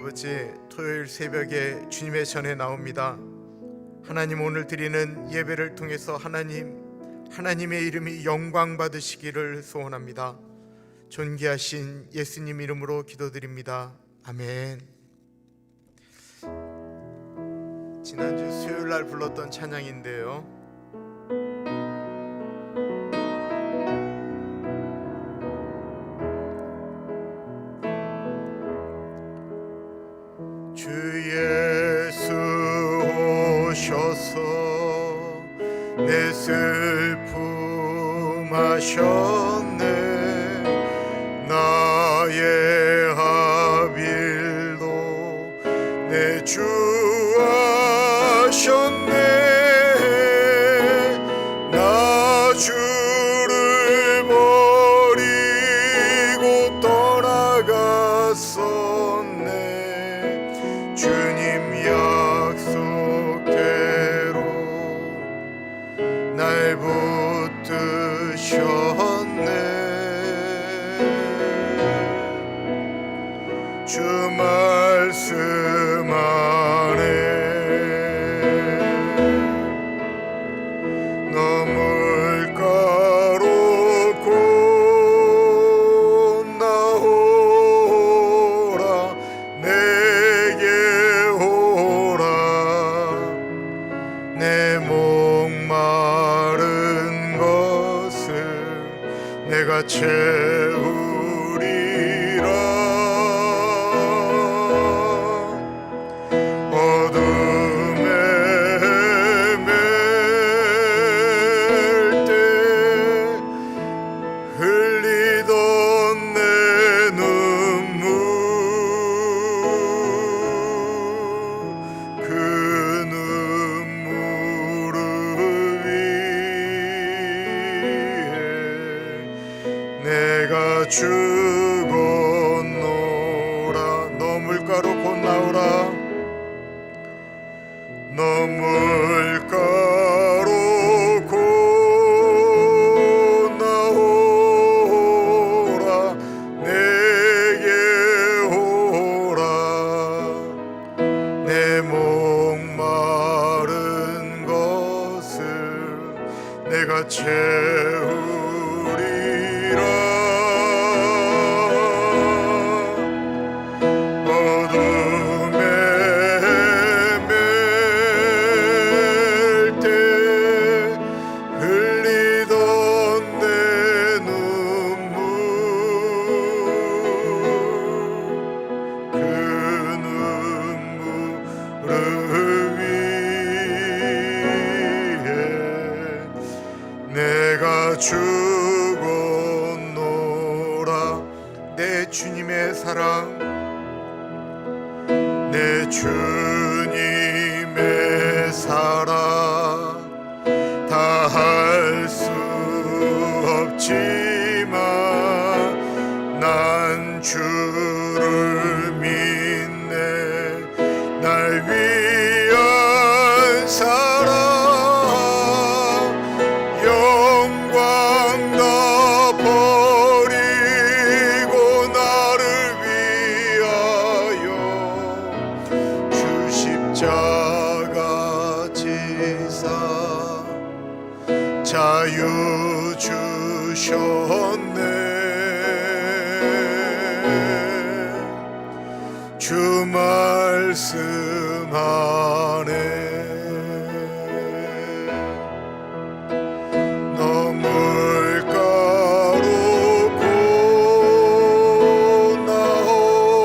아버지, 토요일 새벽에 주님의 전에 나옵니다. 하나님, 오늘 드리는 예배를 통해서 하나님의 이름이 영광 받으시기를 소원합니다. 존귀하신 예수님 이름으로 기도드립니다. 아멘. 지난주 수요일 날 불렀던 찬양인데요, 주 예수 오셔서 내 슬픔 하셨네. 나의 합일도 내 주 하셨네. 나 주를 버리고 떠나갔었네. 주님 약속대로 날 붙드셨네. 주 말씀 안에 너물가로 곧 나오라. 내게 오라. 내 목마른 것을 내가 채우리라. 어둠에 맬 때 흘리던 내 눈물, 그 눈물을 위해 내가 죽었노라. 너물가로 곧 나오라. 너물가로 곧 나오라. 내게 오라. 내 목마른 것을 내가 채우리라. 어둠에 맬 때 흘리던 내 눈물, 그 눈물을 위해 내가 죽었노라. 내 주님의 사랑, 내 주님의 사랑 다 할 수 없지만 난 주를 믿네. 날 위한 사랑 영광 다 버리고 나를 위하여 주 십자가 지사 자유 주셨네. 주 말씀 안에 너물가로 곧 나오라.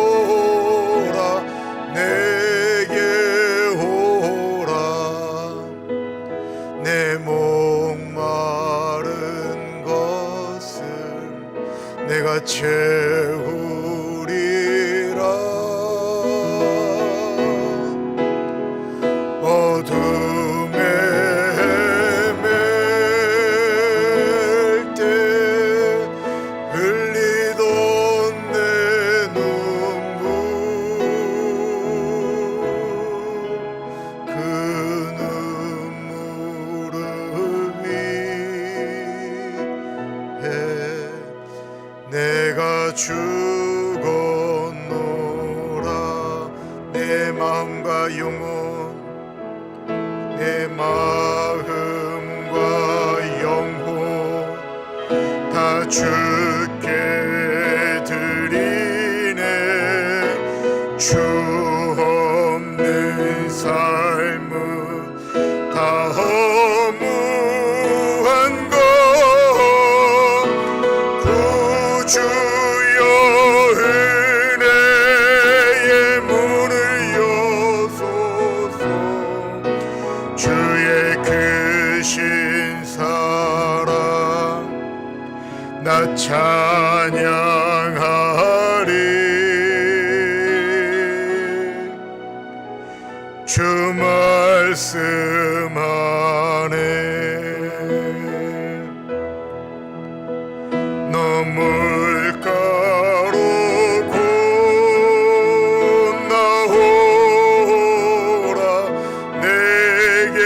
내게 오라. 내 목마른 것을 내가 채우리라. 어둠에 맬 때 흘리던 내 눈물, 그 눈물을 위해 내가 죽었노라. 마음과 영혼 내 마음과 영혼 다 주께 드리네 주 없는 삶은 다 허무한 것 구주여 은혜의 문을 여소서 주의 크신 사랑 나 찬양하리 주 말씀 안에 너 물가로 건너오라 내게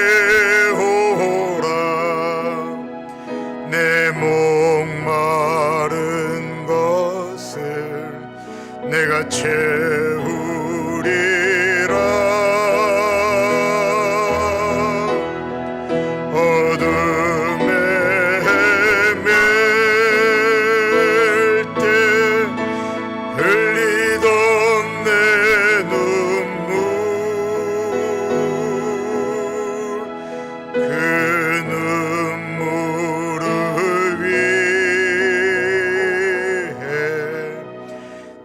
오라 내 목마른 것을 내가 채우리라 어둠에 헤맬 때 흘리던 내 눈물 그 눈물을 위해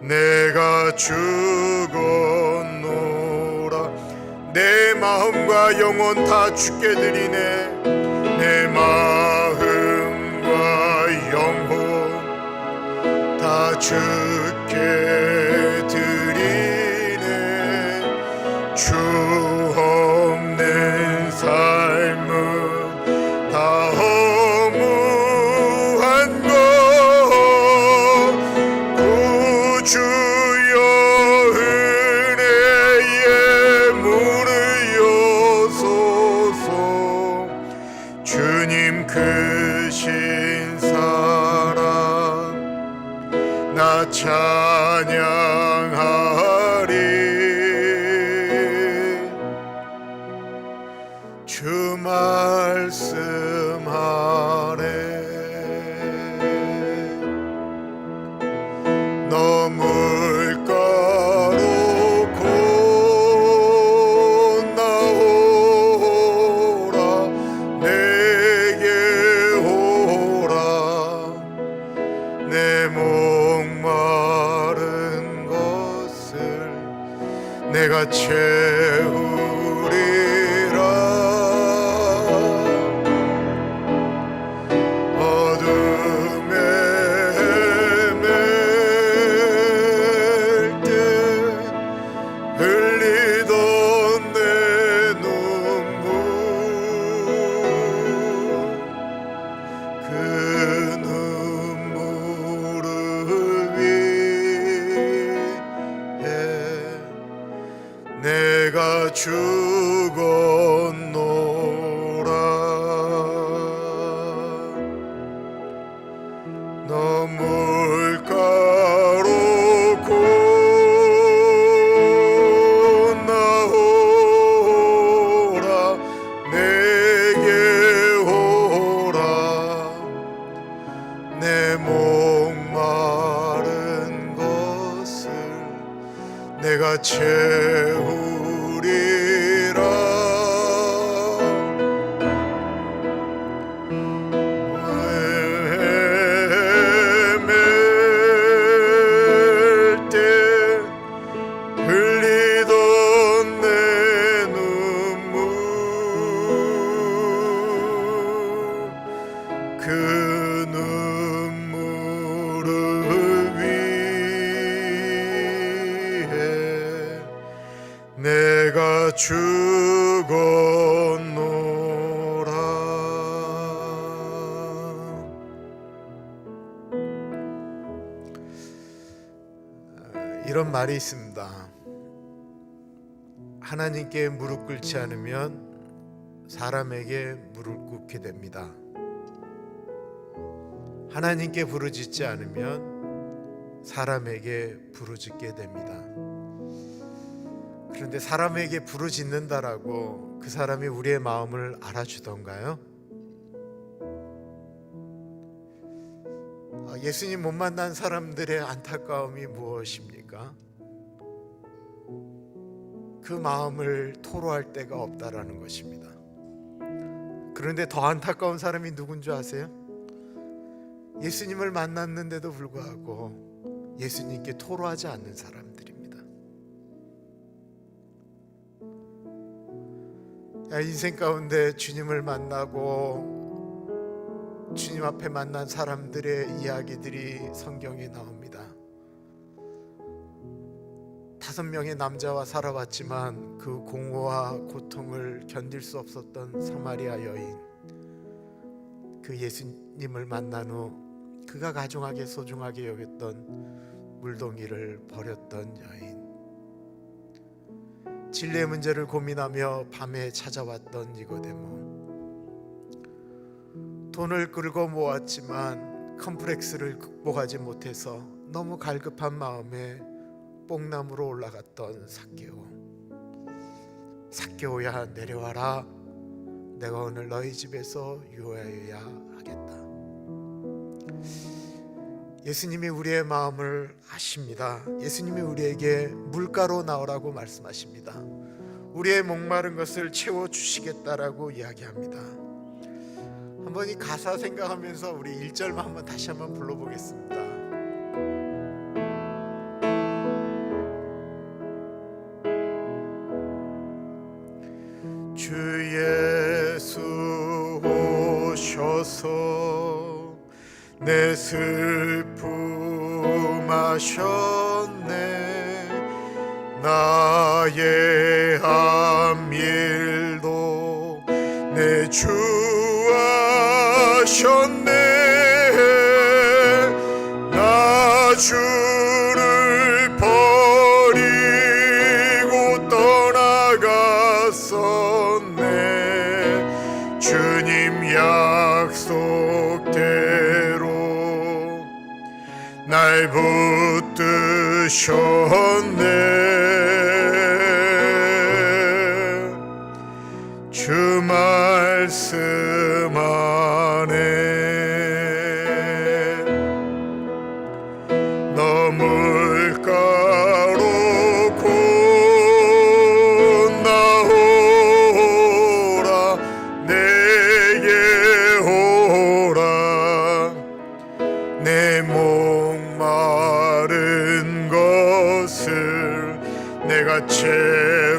내가 죽었노라 내 마음과 영혼 다 주께 드리네 내 마음과 영혼 다 주께 드리네 주 없는 삶은 다 허무한 것 구주여 은혜의 문을 여소서 주님 크신 사랑 나 찬양하리 주 말씀 안에 너 물가로 건너오라 내게 오라 내 목마른 것을 내가 채우리라 어둠에 헤맬 때 흘리던 내 눈물 그 눈물을 위해 내가 죽었노라 너 물가로 건너오라 내게 오라 내 목마른 것을 내가 채우리라 헤맬 때 흘리던 내 눈물 그 눈물을 위해 내가 죽었노라 이런 말이 있습니다. 하나님께 무릎 꿇지 않으면 사람에게 무릎 꿇게 됩니다. 하나님께 부르짖지 않으면 사람에게 부르짖게 됩니다. 그런데 사람에게 부르짖는다라고 그 사람이 우리의 마음을 알아주던가요? 예수님 못 만난 사람들의 안타까움이 무엇입니까? 그 마음을 토로할 데가 없다라는 것입니다. 그런데 더 안타까운 사람이 누군 줄 아세요? 예수님을 만났는데도 불구하고 예수님께 토로하지 않는 사람들입니다. 인생 가운데 주님을 만나고 주님 앞에 만난 사람들의 이야기들이 성경에 나옵니다. 5명의 남자와 살아왔지만 그 공허와 고통을 견딜 수 없었던 사마리아 여인, 그 예수님을 만난 후 그가 가중하게 소중하게 여겼던 물동이를 버렸던 여인, 진리의 문제를 고민하며 밤에 찾아왔던 니고데모, 돈을 끌고 모았지만 컴플렉스를 극복하지 못해서 너무 갈급한 마음에 뽕나무로 올라갔던 삭개오야 내려와라, 내가 오늘 너희 집에서 유하여야 하겠다. 예수님이 우리의 마음을 아십니다. 예수님이 우리에게 물가로 나오라고 말씀하십니다. 우리의 목마른 것을 채워주시겠다라고 이야기합니다. 한번 이 가사 생각하면서 우리 1절만 한번 다시 한번 불러보겠습니다. 주 예수 오셔서 내 슬픔 아셨네, 나의 암일도 내 주 아셨네, 나 주를 버리고 떠나갔었네, 주님 약속대로 날 붙드셨네, 주 말씀 안에 너 물가로 곧 나오라, 내게 오라, 내 목마른 것을 내가 채우리라,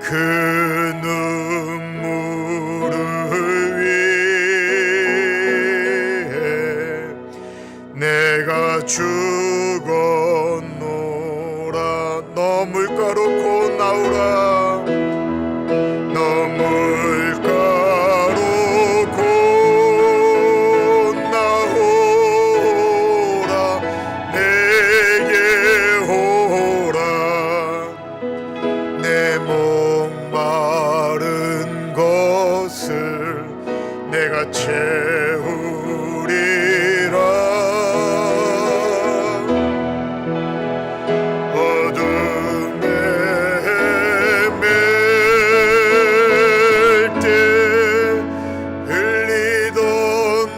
그 눈물을 위해 내가 죽었노라, 너 물가로 곧 나오라, 너 물가로 곧 나오라, 내게 오라, 내 목마른 것을 내가 채우리라, 어둠에 맬 때 흘리던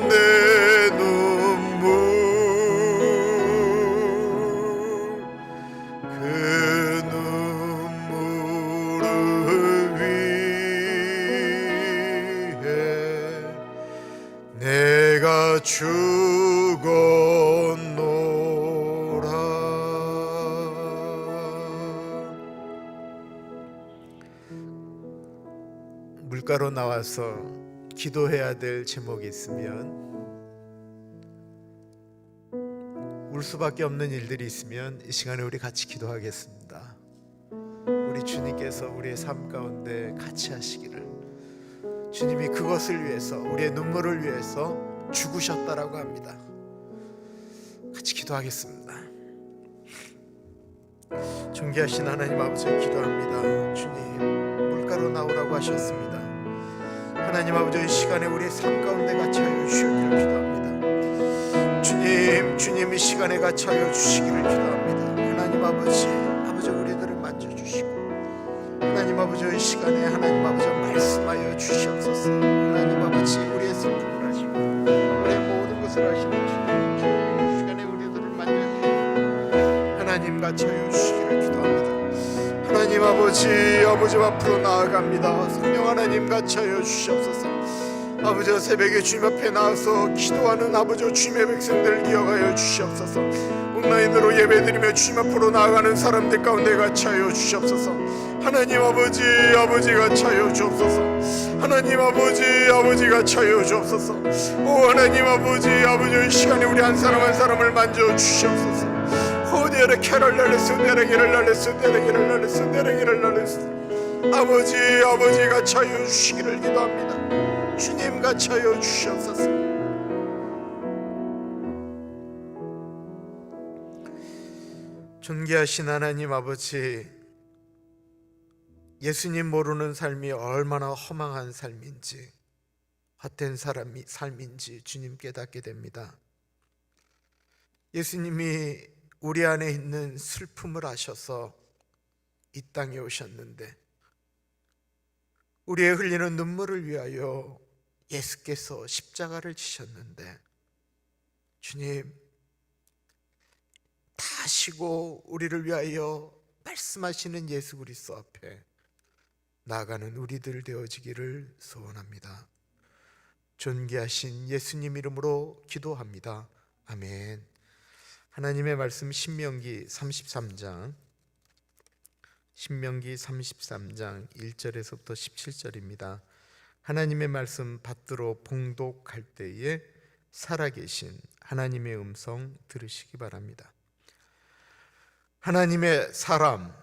내 눈물, 그 눈물을 위해 내가 죽었노라. 물가로 나와서 기도해야 될 제목이 있으면, 울 수밖에 없는 일들이 있으면 이 시간에 우리 같이 기도하겠습니다. 우리 주님께서 우리의 삶 가운데 같이 하시기를, 주님이 그것을 위해서, 우리의 눈물을 위해서 죽으셨다라고 합니다. 기도하겠습니다. 존귀하신 하나님 아버지, 기도합니다. 주님, 물가로 나오라고 하셨습니다. 하나님 아버지, 이 시간에 우리의 삶 가운데 갇혀여 주시기를 기도합니다. 주님 이 시간에 갇혀여 주시기를 기도합니다. 하나님 아버지, 우리들을 만져주시고, 하나님 아버지, 이 시간에 하나님 아버지 말씀하여 주시옵소서. 하나님 아버지, 우리의 슬픔을 하시고 우리의 모든 것을 하시는 주님, 이 시간에 우리들을 만져주시고 하나님 갇혀여 주시기를 기도합니다. 하나님 아버지 앞으로 나아갑니다. 성령 하나님 갇혀여 주시옵소서. 아버지, 새벽에 주님 앞에 나와서 기도하는 아버지 주님의 백성들 기억하여 주시옵소서. 온라인으로 예배드리며 주님 앞으로 나아가는 사람들 가운데 갇혀여 주시옵소서. 하나님 아버지 갇혀여 주옵소서. 하나님 아버지 갇혀여 주옵소서. 오 하나님 아버지 이 시간에 우리 한 사람 한 사람을 만져 주시옵소서. 호디에르 캐럴랄레스 데레게를랄레스 데레게를랄레스 데레게를랄레스. 아버지 갇혀여 주시기를 기도합니다. 주님 갇혀여 주시옵소서. 존귀하신 하나님 아버지, 예수님 모르는 삶이 얼마나 허망한 삶인지, 헛된 삶인지 주님 깨닫게 됩니다. 예수님이 우리 안에 있는 슬픔을 아셔서 이 땅에 오셨는데, 우리의 흘리는 눈물을 위하여 예수께서 십자가를 지셨는데, 주님 다 시고 우리를 위하여 말씀하시는 예수 그리스도 앞에 나아가는 우리들 되어지기를 소원합니다. 존귀하신 예수님 이름으로 기도합니다. 아멘. 하나님의 말씀 신명기 33장 1절에서부터 17절입니다. 하나님의 말씀 받들어 봉독할 때에 살아계신 하나님의 음성 들으시기 바랍니다. 하나님의 사람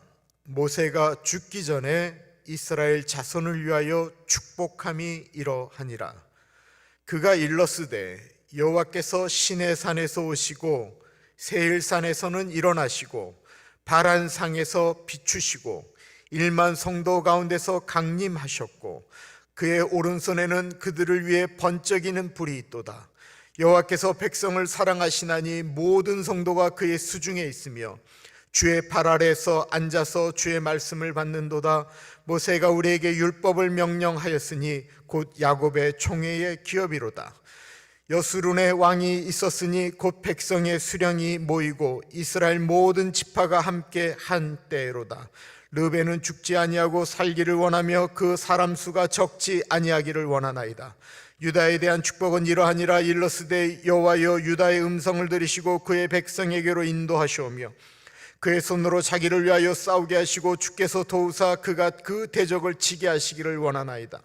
모세가 죽기 전에 이스라엘 자손을 위하여 축복함이 이러하니라. 그가 일렀으되 여호와께서 시내산에서 오시고 세일산에서는 일어나시고 바란상에서 비추시고 1만 성도 가운데서 강림하셨고 그의 오른손에는 그들을 위해 번쩍이는 불이 있도다. 여호와께서 백성을 사랑하시나니 모든 성도가 그의 수중에 있으며 주의 발 아래에서 앉아서 주의 말씀을 받는도다. 모세가 우리에게 율법을 명령하였으니 곧 야곱의 총회의 기업이로다. 여수룬의 왕이 있었으니 곧 백성의 수령이 모이고 이스라엘 모든 지파가 함께 한 때로다. 르벤은 죽지 아니하고 살기를 원하며 그 사람 수가 적지 아니하기를 원하나이다. 유다에 대한 축복은 이러하니라. 일러스되 여호와여 유다의 음성을 들으시고 그의 백성에게로 인도하시오며 그의 손으로 자기를 위하여 싸우게 하시고 주께서 도우사 그가 그 대적을 치게 하시기를 원하나이다.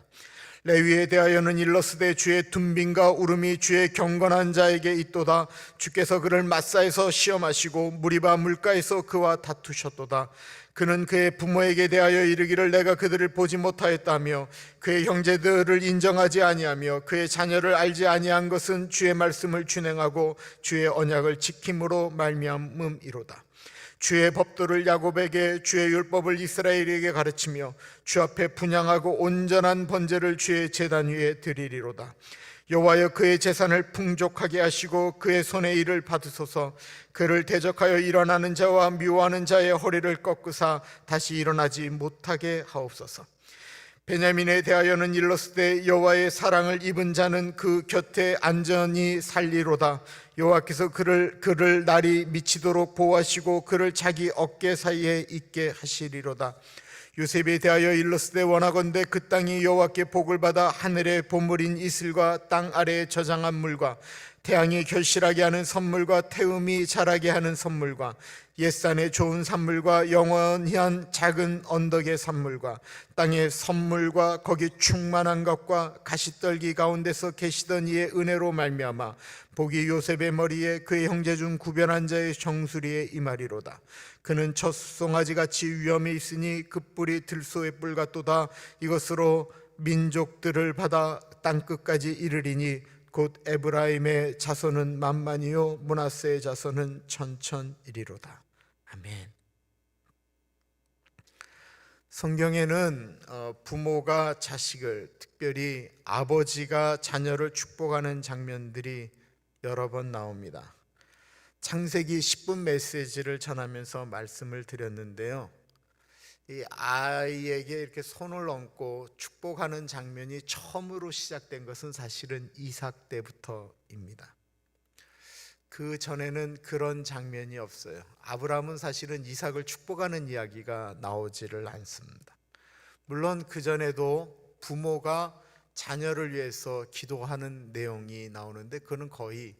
레위에 대하여는 일러스되 주의 둔빈과 울음이 주의 경건한 자에게 있도다. 주께서 그를 마사에서 시험하시고 무리바 물가에서 그와 다투셨도다. 그는 그의 부모에게 대하여 이르기를 내가 그들을 보지 못하였다며 그의 형제들을 인정하지 아니하며 그의 자녀를 알지 아니한 것은 주의 말씀을 준행하고 주의 언약을 지킴으로 말미암음이로다. 주의 법도를 야곱에게 주의 율법을 이스라엘에게 가르치며 주 앞에 분향하고 온전한 번제를 주의 제단 위에 드리리로다. 여호와여 그의 재산을 풍족하게 하시고 그의 손의 일을 받으소서. 그를 대적하여 일어나는 자와 미워하는 자의 허리를 꺾으사 다시 일어나지 못하게 하옵소서. 베냐민에 대하여는 일렀으되 여호와의 사랑을 입은 자는 그 곁에 안전히 살리로다. 여호와께서 그를 날이 미치도록 보호하시고 그를 자기 어깨 사이에 있게 하시리로다. 요셉에 대하여 일렀으되 원하건대 그 땅이 여호와께 복을 받아 하늘의 보물인 이슬과 땅 아래에 저장한 물과 태양이 결실하게 하는 선물과 태음이 자라게 하는 선물과 옛산의 좋은 산물과 영원한 작은 언덕의 산물과 땅의 선물과 거기 충만한 것과 가시떨기 가운데서 계시던 이의 은혜로 말미암아 복이 요셉의 머리에 그의 형제 중 구별한 자의 정수리에 임하리로다. 그는 첫 송아지같이 위엄에 있으니 그 뿔이 들소의 뿔 같도다. 이것으로 민족들을 받아 땅끝까지 이르리니 곧 에브라임의 자손은 만만이요 므낫세의 자손은 천천이리로다. 아멘. 성경에는 부모가 자식을, 특별히 아버지가 자녀를 축복하는 장면들이 여러 번 나옵니다. 창세기 10분 메시지를 전하면서 말씀을 드렸는데요, 이 아이에게 이렇게 손을 얹고 축복하는 장면이 처음으로 시작된 것은 사실은 이삭 때부터입니다. 그 전에는 그런 장면이 없어요. 아브라함은 사실은 이삭을 축복하는 이야기가 나오지를 않습니다. 물론 그 전에도 부모가 자녀를 위해서 기도하는 내용이 나오는데 그는 거의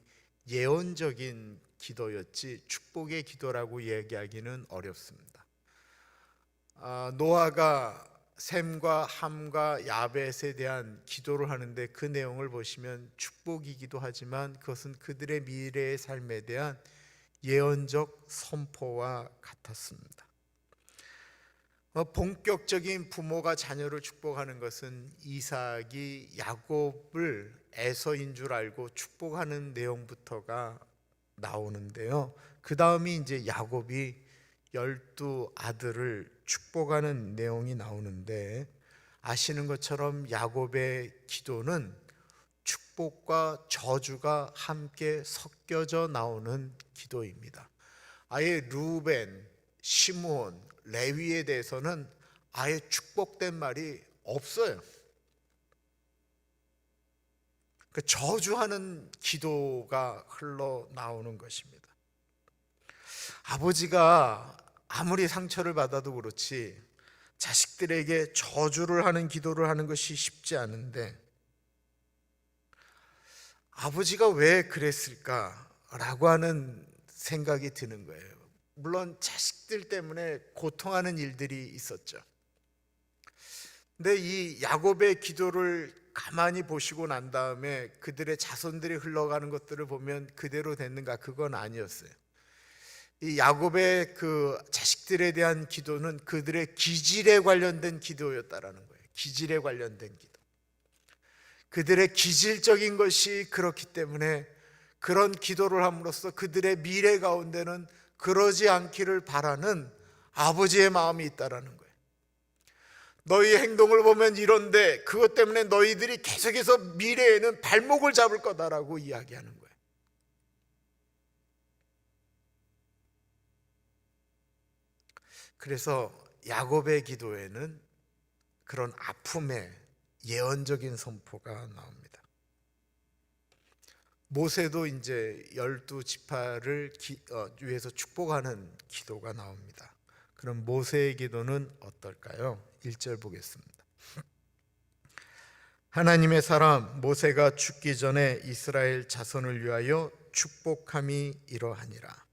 예언적인 기도였지 축복의 기도라고 얘기하기는 어렵습니다. 노아가 셈과 함과 야벳에 대한 기도를 하는데 그 내용을 보시면 축복이기도 하지만 그것은 그들의 미래의 삶에 대한 예언적 선포와 같았습니다. 본격적인 부모가 자녀를 축복하는 것은 이삭이 야곱을 에서인 줄 알고 축복하는 내용부터가 나오는데요, 그 다음이 이제 야곱이 12 아들을 축복하는 내용이 나오는데, 아시는 것처럼 야곱의 기도는 축복과 저주가 함께 섞여져 나오는 기도입니다. 아예 루벤, 시므온, 레위에 대해서는 아예 축복된 말이 없어요. 그 저주하는 기도가 흘러나오는 것입니다. 아버지가 아무리 상처를 받아도 그렇지 자식들에게 저주를 하는 기도를 하는 것이 쉽지 않은데, 아버지가 왜 그랬을까라고 하는 생각이 드는 거예요. 물론 자식들 때문에 고통하는 일들이 있었죠. 근데 이 야곱의 기도를 가만히 보시고 난 다음에 그들의 자손들이 흘러가는 것들을 보면 그대로 됐는가? 그건 아니었어요. 이 야곱의 그 자식들에 대한 기도는 그들의 기질에 관련된 기도였다라는 거예요. 기질에 관련된 기도. 그들의 기질적인 것이 그렇기 때문에 그런 기도를 함으로써 그들의 미래 가운데는 그러지 않기를 바라는 아버지의 마음이 있다라는 거예요. 너희 행동을 보면 이런데 그것 때문에 너희들이 계속해서 미래에는 발목을 잡을 거다라고 이야기하는 거예요. 그래서 야곱의 기도에는 그런 아픔의 예언적인 선포가 나옵니다. 모세도 이제 12지파를 위해서 축복하는 기도가 나옵니다. 그럼 모세의 기도는 어떨까요? 1절 보겠습니다. 하나님의 사람 모세가 죽기 전에 이스라엘 자손을 위하여 축복함이 이러하니라.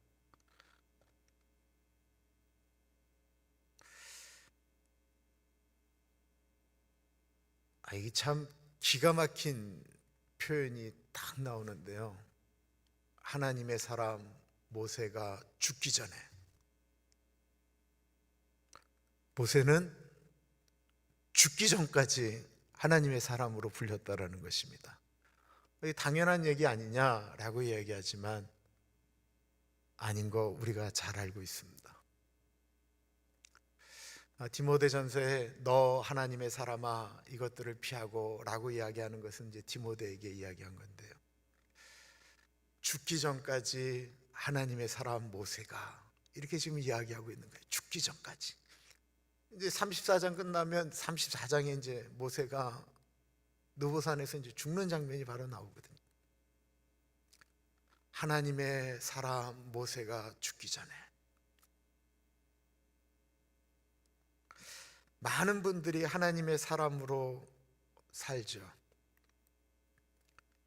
이게 참 기가 막힌 표현이 딱 나오는데요, 하나님의 사람 모세가 죽기 전에, 모세는 죽기 전까지 하나님의 사람으로 불렸다라는 것입니다. 이게 당연한 얘기 아니냐라고 얘기하지만 아닌 거 우리가 잘 알고 있습니다. 디모데전서에 너 하나님의 사람아 이것들을 피하고 라고 이야기하는 것은 이제 디모데에게 이야기한 건데요, 죽기 전까지 하나님의 사람 모세가 이렇게 지금 이야기하고 있는 거예요. 죽기 전까지. 이제 34장 끝나면 34장에 이제 모세가 느보산에서 이제 죽는 장면이 바로 나오거든요. 하나님의 사람 모세가 죽기 전에. 많은 분들이 하나님의 사람으로 살죠.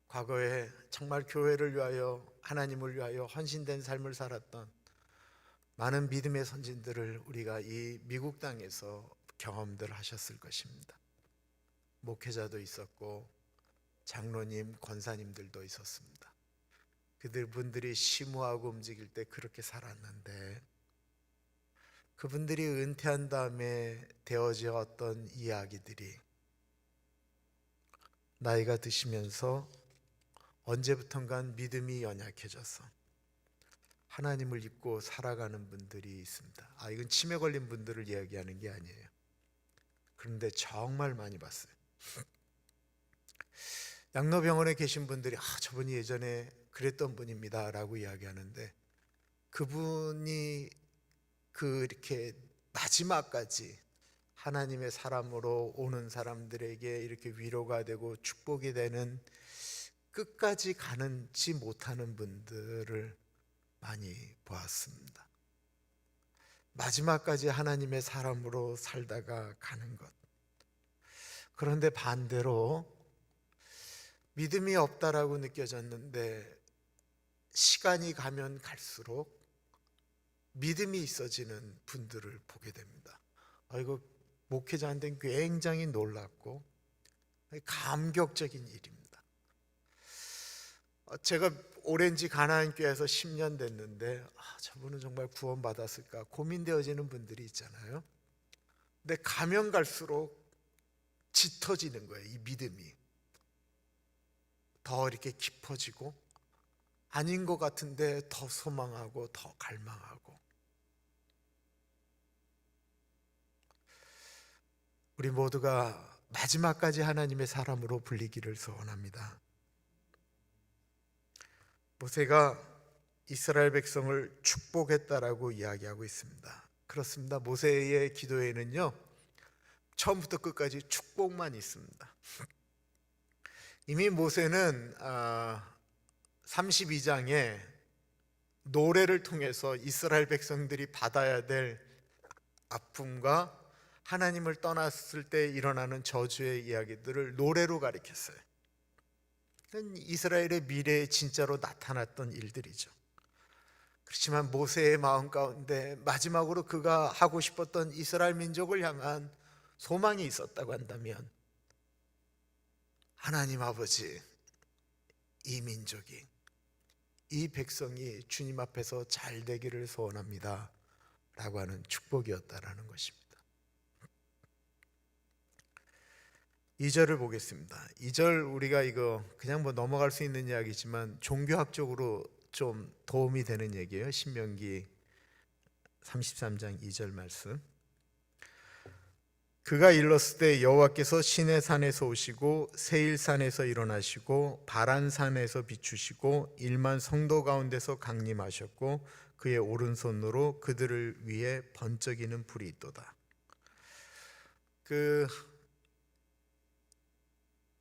과거에 정말 교회를 위하여 하나님을 위하여 헌신된 삶을 살았던 많은 믿음의 선진들을 우리가 이 미국 땅에서 경험들 하셨을 것입니다. 목회자도 있었고 장로님, 권사님들도 있었습니다. 그들분들이 심우하고 움직일 때 그렇게 살았는데, 그분들이 은퇴한 다음에 되어졌던 이야기들이 나이가 드시면서 언제부턴간 믿음이 연약해져서 하나님을 잊고 살아가는 분들이 있습니다. 이건 치매 걸린 분들을 이야기하는 게 아니에요. 그런데 정말 많이 봤어요. 양로병원에 계신 분들이 저분이 예전에 그랬던 분입니다 라고 이야기하는데, 그분이 이렇게 마지막까지 하나님의 사람으로 오는 사람들에게 이렇게 위로가 되고 축복이 되는 끝까지 가는지 못하는 분들을 많이 보았습니다. 마지막까지 하나님의 사람으로 살다가 가는 것. 그런데 반대로 믿음이 없다라고 느껴졌는데 시간이 가면 갈수록 믿음이 있어지는 분들을 보게 됩니다. 이거 목회자한테는 굉장히 놀랍고 감격적인 일입니다. 제가 오렌지 가나안교회에서 10년 됐는데 저분은 정말 구원받았을까 고민되어지는 분들이 있잖아요. 근데 가면 갈수록 짙어지는 거예요. 이 믿음이 더 이렇게 깊어지고, 아닌 것 같은데 더 소망하고 더 갈망하고. 우리 모두가 마지막까지 하나님의 사람으로 불리기를 소원합니다. 모세가 이스라엘 백성을 축복했다라고 이야기하고 있습니다. 그렇습니다. 모세의 기도에는요, 처음부터 끝까지 축복만 있습니다. 이미 모세는 32장에 노래를 통해서 이스라엘 백성들이 받아야 될 아픔과 하나님을 떠났을 때 일어나는 저주의 이야기들을 노래로 가리켰어요. 이스라엘의 미래에 진짜로 나타났던 일들이죠. 그렇지만 모세의 마음 가운데 마지막으로 그가 하고 싶었던 이스라엘 민족을 향한 소망이 있었다고 한다면, 하나님 아버지, 이 민족이, 이 백성이 주님 앞에서 잘 되기를 소원합니다 라고 하는 축복이었다라는 것입니다. 2절을 보겠습니다. 2절 우리가 이거 그냥 넘어갈 수 있는 이야기지만 종교학적으로 좀 도움이 되는 얘기예요. 신명기 33장 2절 말씀. 그가 일렀을 때 여호와께서 시내산에서 오시고 세일산에서 일어나시고 바란산에서 비추시고 1만 성도 가운데서 강림하셨고 그의 오른손으로 그들을 위해 번쩍이는 불이 있도다.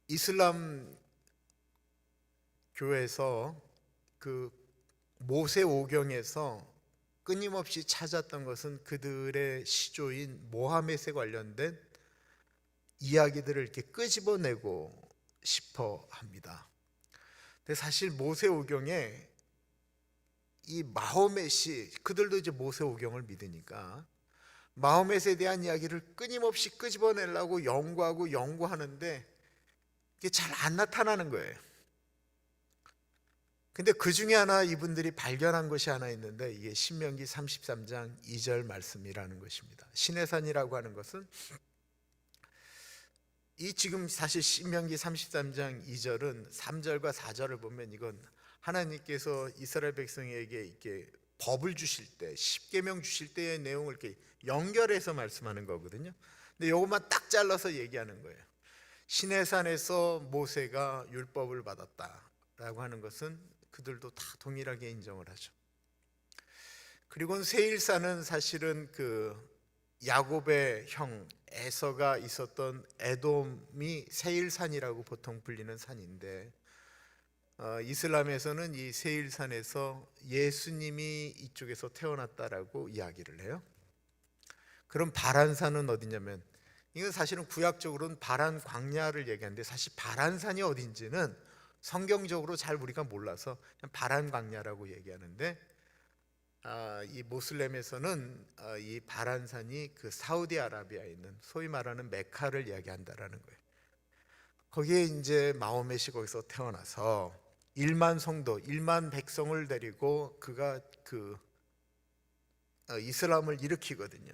이슬람 교회에서 모세 오경에서 끊임없이 찾았던 것은 그들의 시조인 모하멧에 관련된 이야기들을 이렇게 끄집어내고 싶어 합니다. 근데 사실 모세 오경에 이 마호멧이, 그들도 이제 모세 오경을 믿으니까 마호멧에 대한 이야기를 끊임없이 끄집어내려고 연구하는데 이게 잘 안 나타나는 거예요. 근데 그 중에 하나 이분들이 발견한 것이 하나 있는데, 이게 신명기 33장 2절 말씀이라는 것입니다. 시내산이라고 하는 것은 지금 사실 신명기 33장 2절은 3절과 4절을 보면 이건 하나님께서 이스라엘 백성에게 이렇게 법을 주실 때, 십계명 주실 때의 내용을 이렇게 연결해서 말씀하는 거거든요. 근데 이것만 딱 잘라서 얘기하는 거예요. 시내산에서 모세가 율법을 받았다라고 하는 것은 그들도 다 동일하게 인정을 하죠. 그리고 세일산은 사실은 야곱의 형 에서가 있었던 에돔이 세일산이라고 보통 불리는 산인데, 이슬람에서는 이 세일산에서 예수님이 이쪽에서 태어났다라고 이야기를 해요. 그럼 바란산은 어디냐면, 이건 사실은 구약적으로는 바란 광야를 얘기하는데, 사실 바란산이 어딘지는 성경적으로 잘 우리가 몰라서 그냥 바란 광야라고 얘기하는데, 이 모슬렘에서는 이 바란산이 사우디아라비아에 있는 소위 말하는 메카를 이야기한다라는 거예요. 거기에 이제 마호멧이 거기서 태어나서 1만 성도, 1만 백성을 데리고 그가 이슬람을 일으키거든요.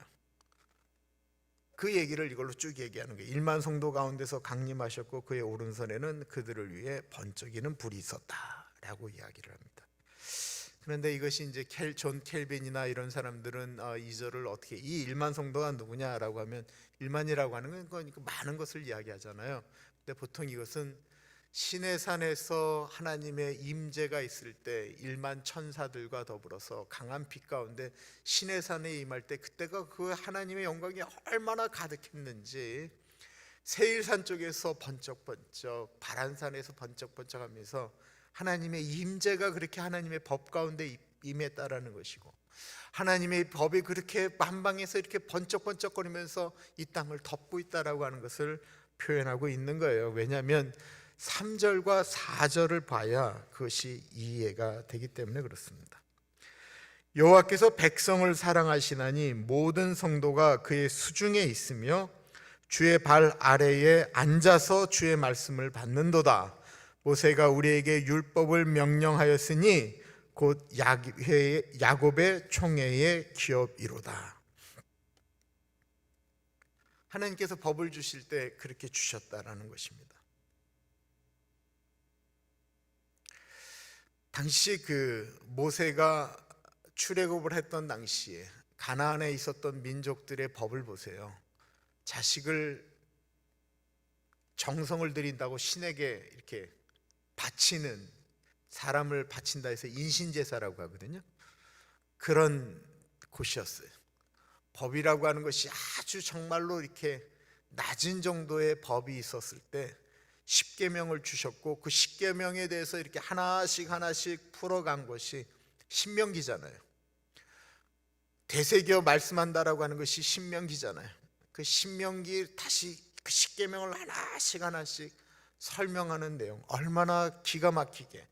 그 얘기를 이걸로 쭉 얘기하는 거예요. 1만 성도 가운데서 강림하셨고 그의 오른손에는 그들을 위해 번쩍이는 불이 있었다라고 이야기를 합니다. 그런데 이것이 이제 존 켈빈이나 이런 사람들은 이 절을 어떻게, 이 1만 성도가 누구냐라고 하면 1만이라고 하는 건 많은 것을 이야기하잖아요. 근데 보통 이것은 신의 산에서 하나님의 임재가 있을 때 1만 천사들과 더불어서 강한 빛 가운데 신의 산에 임할 때, 그때가 그 하나님의 영광이 얼마나 가득했는지 세일산 쪽에서 번쩍번쩍, 바란산에서 번쩍번쩍하면서 하나님의 임재가 그렇게 하나님의 법 가운데 임했다라는 것이고, 하나님의 법이 그렇게 만방에서 이렇게 번쩍번쩍거리면서 이 땅을 덮고 있다라고 하는 것을 표현하고 있는 거예요. 왜냐하면 3절과 4절을 봐야 그것이 이해가 되기 때문에 그렇습니다. 여호와께서 백성을 사랑하시나니 모든 성도가 그의 수중에 있으며 주의 발 아래에 앉아서 주의 말씀을 받는도다. 모세가 우리에게 율법을 명령하였으니 곧 야곱의 총회의 기업이로다. 하나님께서 법을 주실 때 그렇게 주셨다라는 것입니다. 당시 그 모세가 출애굽을 했던 당시에 가나안에 있었던 민족들의 법을 보세요. 자식을 정성을 들인다고 신에게 이렇게 바치는, 사람을 바친다 해서 인신제사라고 하거든요. 그런 곳이었어요. 법이라고 하는 것이 아주 정말로 이렇게 낮은 정도의 법이 있었을 때 십계명을 주셨고, 그 십계명에 대해서 이렇게 하나씩 하나씩 풀어간 것이 신명기잖아요. 되새겨 말씀한다라고 하는 것이 신명기잖아요. 그 신명기 다시 그 십계명을 하나씩 하나씩 설명하는 내용, 얼마나 기가 막히게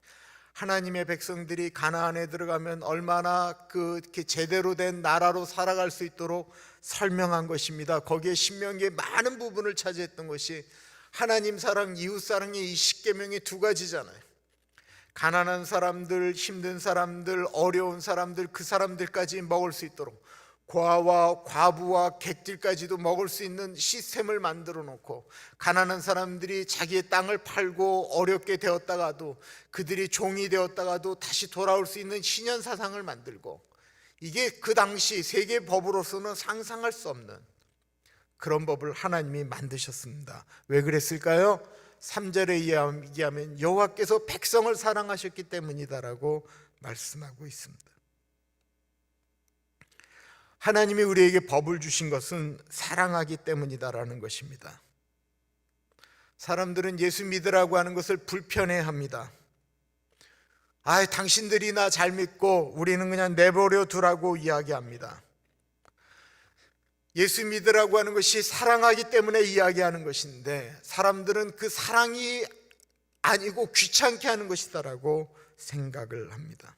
하나님의 백성들이 가나안에 들어가면 얼마나 그렇게 제대로 된 나라로 살아갈 수 있도록 설명한 것입니다. 거기에 신명기의 많은 부분을 차지했던 것이 하나님 사랑, 이웃 사랑의 이 십계명의 두 가지잖아요. 가난한 사람들, 힘든 사람들, 어려운 사람들, 그 사람들까지 먹을 수 있도록, 고아와 과부와 객들까지도 먹을 수 있는 시스템을 만들어 놓고, 가난한 사람들이 자기의 땅을 팔고 어렵게 되었다가도, 그들이 종이 되었다가도 다시 돌아올 수 있는 신현 사상을 만들고, 이게 그 당시 세계 법으로서는 상상할 수 없는 그런 법을 하나님이 만드셨습니다. 왜 그랬을까요? 3절에 이야기하면 여호와께서 백성을 사랑하셨기 때문이다라고 말씀하고 있습니다. 하나님이 우리에게 법을 주신 것은 사랑하기 때문이다라는 것입니다. 사람들은 예수 믿으라고 하는 것을 불편해합니다. 당신들이 나 잘 믿고 우리는 그냥 내버려 두라고 이야기합니다. 예수 믿으라고 하는 것이 사랑하기 때문에 이야기하는 것인데, 사람들은 그 사랑이 아니고 귀찮게 하는 것이다라고 생각을 합니다.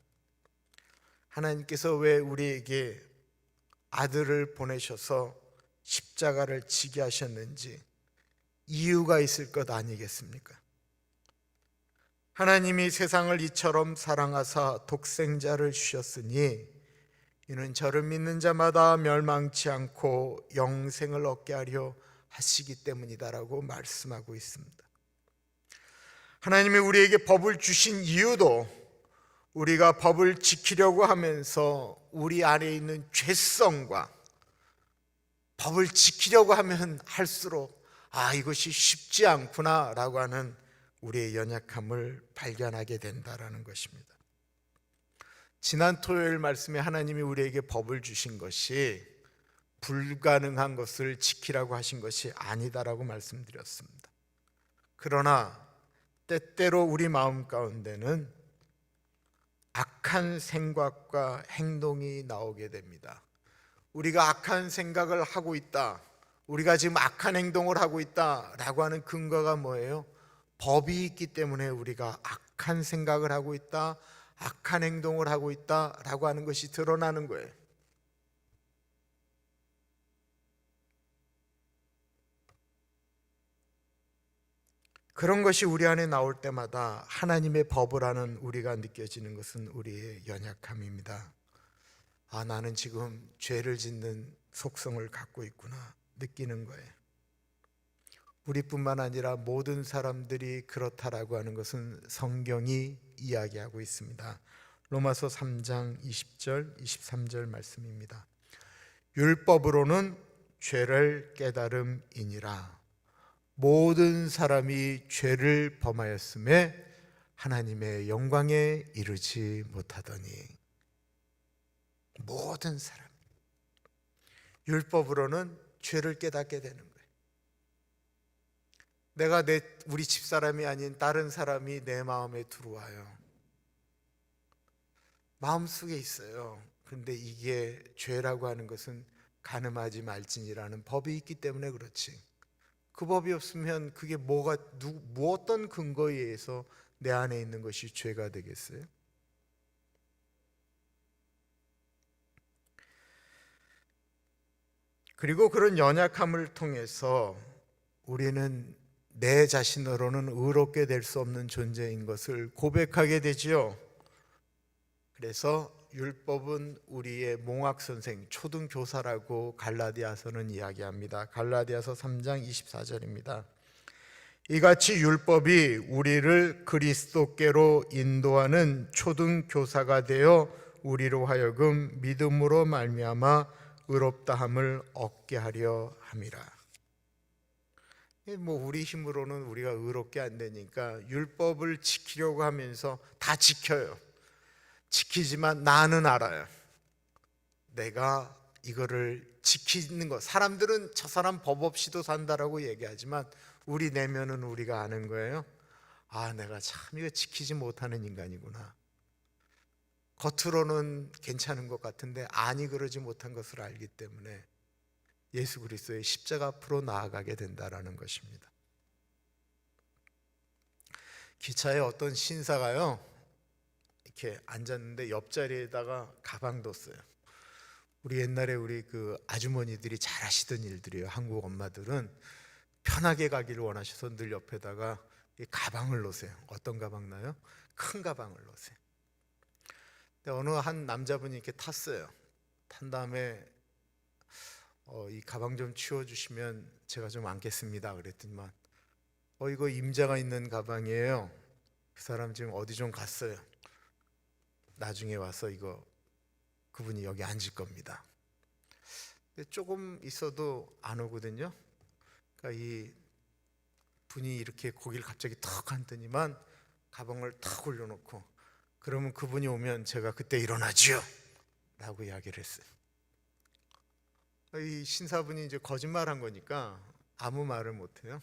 하나님께서 왜 우리에게 아들을 보내셔서 십자가를 지게 하셨는지 이유가 있을 것 아니겠습니까? 하나님이 세상을 이처럼 사랑하사 독생자를 주셨으니 이는 저를 믿는 자마다 멸망치 않고 영생을 얻게 하려 하시기 때문이다라고 말씀하고 있습니다. 하나님이 우리에게 법을 주신 이유도 우리가 법을 지키려고 하면서 우리 안에 있는 죄성과, 법을 지키려고 하면 할수록 이것이 쉽지 않구나 라고 하는 우리의 연약함을 발견하게 된다라는 것입니다. 지난 토요일 말씀에 하나님이 우리에게 법을 주신 것이 불가능한 것을 지키라고 하신 것이 아니다라고 말씀드렸습니다. 그러나 때때로 우리 마음 가운데는 악한 생각과 행동이 나오게 됩니다. 우리가 악한 생각을 하고 있다, 우리가 지금 악한 행동을 하고 있다라고 하는 근거가 뭐예요? 법이 있기 때문에 우리가 악한 생각을 하고 있다, 악한 행동을 하고 있다라고 하는 것이 드러나는 거예요. 그런 것이 우리 안에 나올 때마다 하나님의 법을 아는 우리가 느껴지는 것은 우리의 연약함입니다. 나는 지금 죄를 짓는 속성을 갖고 있구나. 느끼는 거예요. 우리뿐만 아니라 모든 사람들이 그렇다라고 하는 것은 성경이 이야기하고 있습니다. 로마서 3장 20절 23절 말씀입니다. 율법으로는 죄를 깨달음이니라. 모든 사람이 죄를 범하였음에 하나님의 영광에 이르지 못하더니. 모든 사람 율법으로는 죄를 깨닫게 되는 거예요. 내가 우리 집사람이 아닌 다른 사람이 내 마음에 들어와요. 마음속에 있어요. 근데 이게 죄라고 하는 것은 간음하지 말지니라는 법이 있기 때문에 그렇지. 그 법이 없으면 그게 어떤 근거에 의해서 내 안에 있는 것이 죄가 되겠어요? 그리고 그런 연약함을 통해서 우리는 내 자신으로는 의롭게 될 수 없는 존재인 것을 고백하게 되지요. 그래서 율법은 우리의 몽학선생, 초등교사라고 갈라디아서는 이야기합니다. 갈라디아서 3장 24절입니다. 이같이 율법이 우리를 그리스도께로 인도하는 초등교사가 되어 우리로 하여금 믿음으로 말미암아 의롭다함을 얻게 하려 함이라. 우리 힘으로는 우리가 의롭게 안 되니까 율법을 지키려고 하면서 다 지켜요. 지키지만 나는 알아요. 내가 이거를 지키는 것. 사람들은 저 사람 법 없이도 산다라고 얘기하지만 우리 내면은 우리가 아는 거예요. 아, 내가 참 이거 지키지 못하는 인간이구나. 겉으로는 괜찮은 것 같은데 안이 그러지 못한 것을 알기 때문에 예수 그리스도의 십자가 앞으로 나아가게 된다라는 것입니다. 기차에 어떤 신사가요, 이렇게 앉았는데 옆자리에다가 가방 뒀어요. 우리 옛날에 우리 그 아주머니들이 잘 하시던 일들이에요. 한국 엄마들은 편하게 가기를 원하셔서 늘 옆에다가 이 가방을 놓으세요. 어떤 가방 나요? 큰 가방을 놓으세요. 근데 어느 한 남자분이 이렇게 탔어요. 탄 다음에 이 가방 좀 치워주시면 제가 좀 안겠습니다. 그랬더니만 이거 임자가 있는 가방이에요. 그 사람 지금 어디 좀 갔어요. 나중에 와서 그분이 여기 앉을 겁니다. 근데 조금 있어도 안 오거든요. 그러니까 이 분이 이렇게 고개를 갑자기 턱 앉더니만 가방을 탁 올려놓고 그러면 그분이 오면 제가 그때 일어나지요 라고 이야기를 했어요. 이 신사분이 이제 거짓말한 거니까 아무 말을 못해요.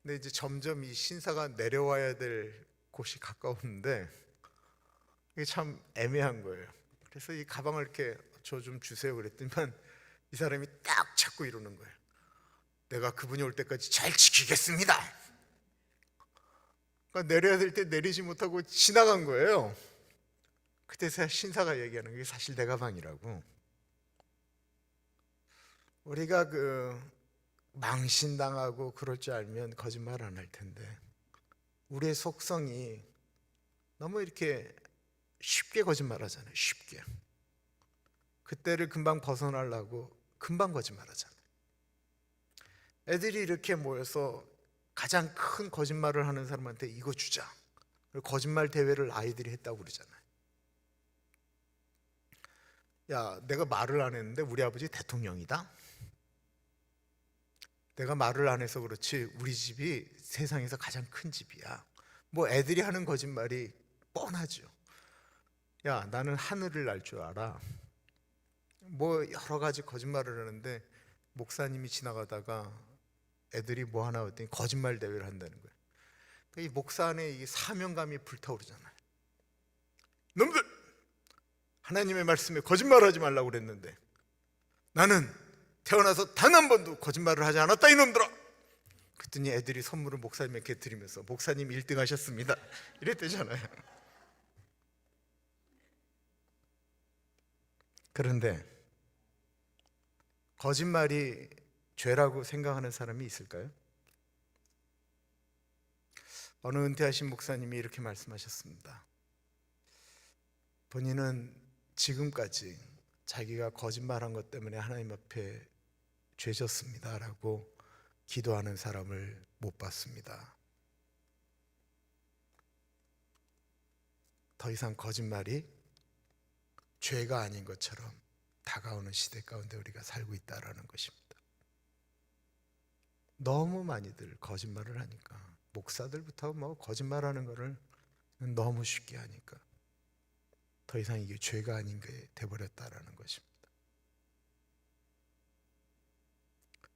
근데 이제 점점 이 신사가 내려와야 될 곳이 가까웠는데 이게 참 애매한 거예요. 그래서 이 가방을 이렇게 저 좀 주세요 그랬더니만 이 사람이 딱 잡고 이러는 거예요. 내가 그분이 올 때까지 잘 지키겠습니다. 그러니까 내려야 될 때 내리지 못하고 지나간 거예요. 그때 신사가 얘기하는 게 사실 내 가방이라고. 우리가 망신당하고 그럴 줄 알면 거짓말 안 할 텐데 우리의 속성이 너무 이렇게 쉽게 거짓말하잖아요. 쉽게. 그때를 금방 벗어나려고 금방 거짓말하잖아요. 애들이 이렇게 모여서 가장 큰 거짓말을 하는 사람한테 이거 주자. 거짓말 대회를 아이들이 했다고 그러잖아요. 야, 내가 말을 안 했는데 우리 아버지 대통령이다. 내가 말을 안 해서 그렇지 우리 집이 세상에서 가장 큰 집이야. 애들이 하는 거짓말이 뻔하죠. 야, 나는 하늘을 날 줄 알아. 여러 가지 거짓말을 하는데 목사님이 지나가다가 애들이 하나 했더니 거짓말 대회를 한다는 거예요. 이 목사 안에 이 사명감이 불타오르잖아요. 놈들! 하나님의 말씀에 거짓말하지 말라고 그랬는데 나는 태어나서 단 한 번도 거짓말을 하지 않았다 이놈들아. 그랬더니 애들이 선물을 목사님에게 드리면서 목사님 1등 하셨습니다 이랬대잖아요. 그런데 거짓말이 죄라고 생각하는 사람이 있을까요? 어느 은퇴하신 목사님이 이렇게 말씀하셨습니다. 본인은 지금까지 자기가 거짓말한 것 때문에 하나님 앞에 죄졌습니다라고 기도하는 사람을 못 봤습니다. 더 이상 거짓말이 죄가 아닌 것처럼 다가오는 시대 가운데 우리가 살고 있다라는 것입니다. 너무 많이들 거짓말을 하니까, 목사들부터 거짓말하는 거를 너무 쉽게 하니까 더 이상 이게 죄가 아닌 게 돼버렸다라는 것입니다.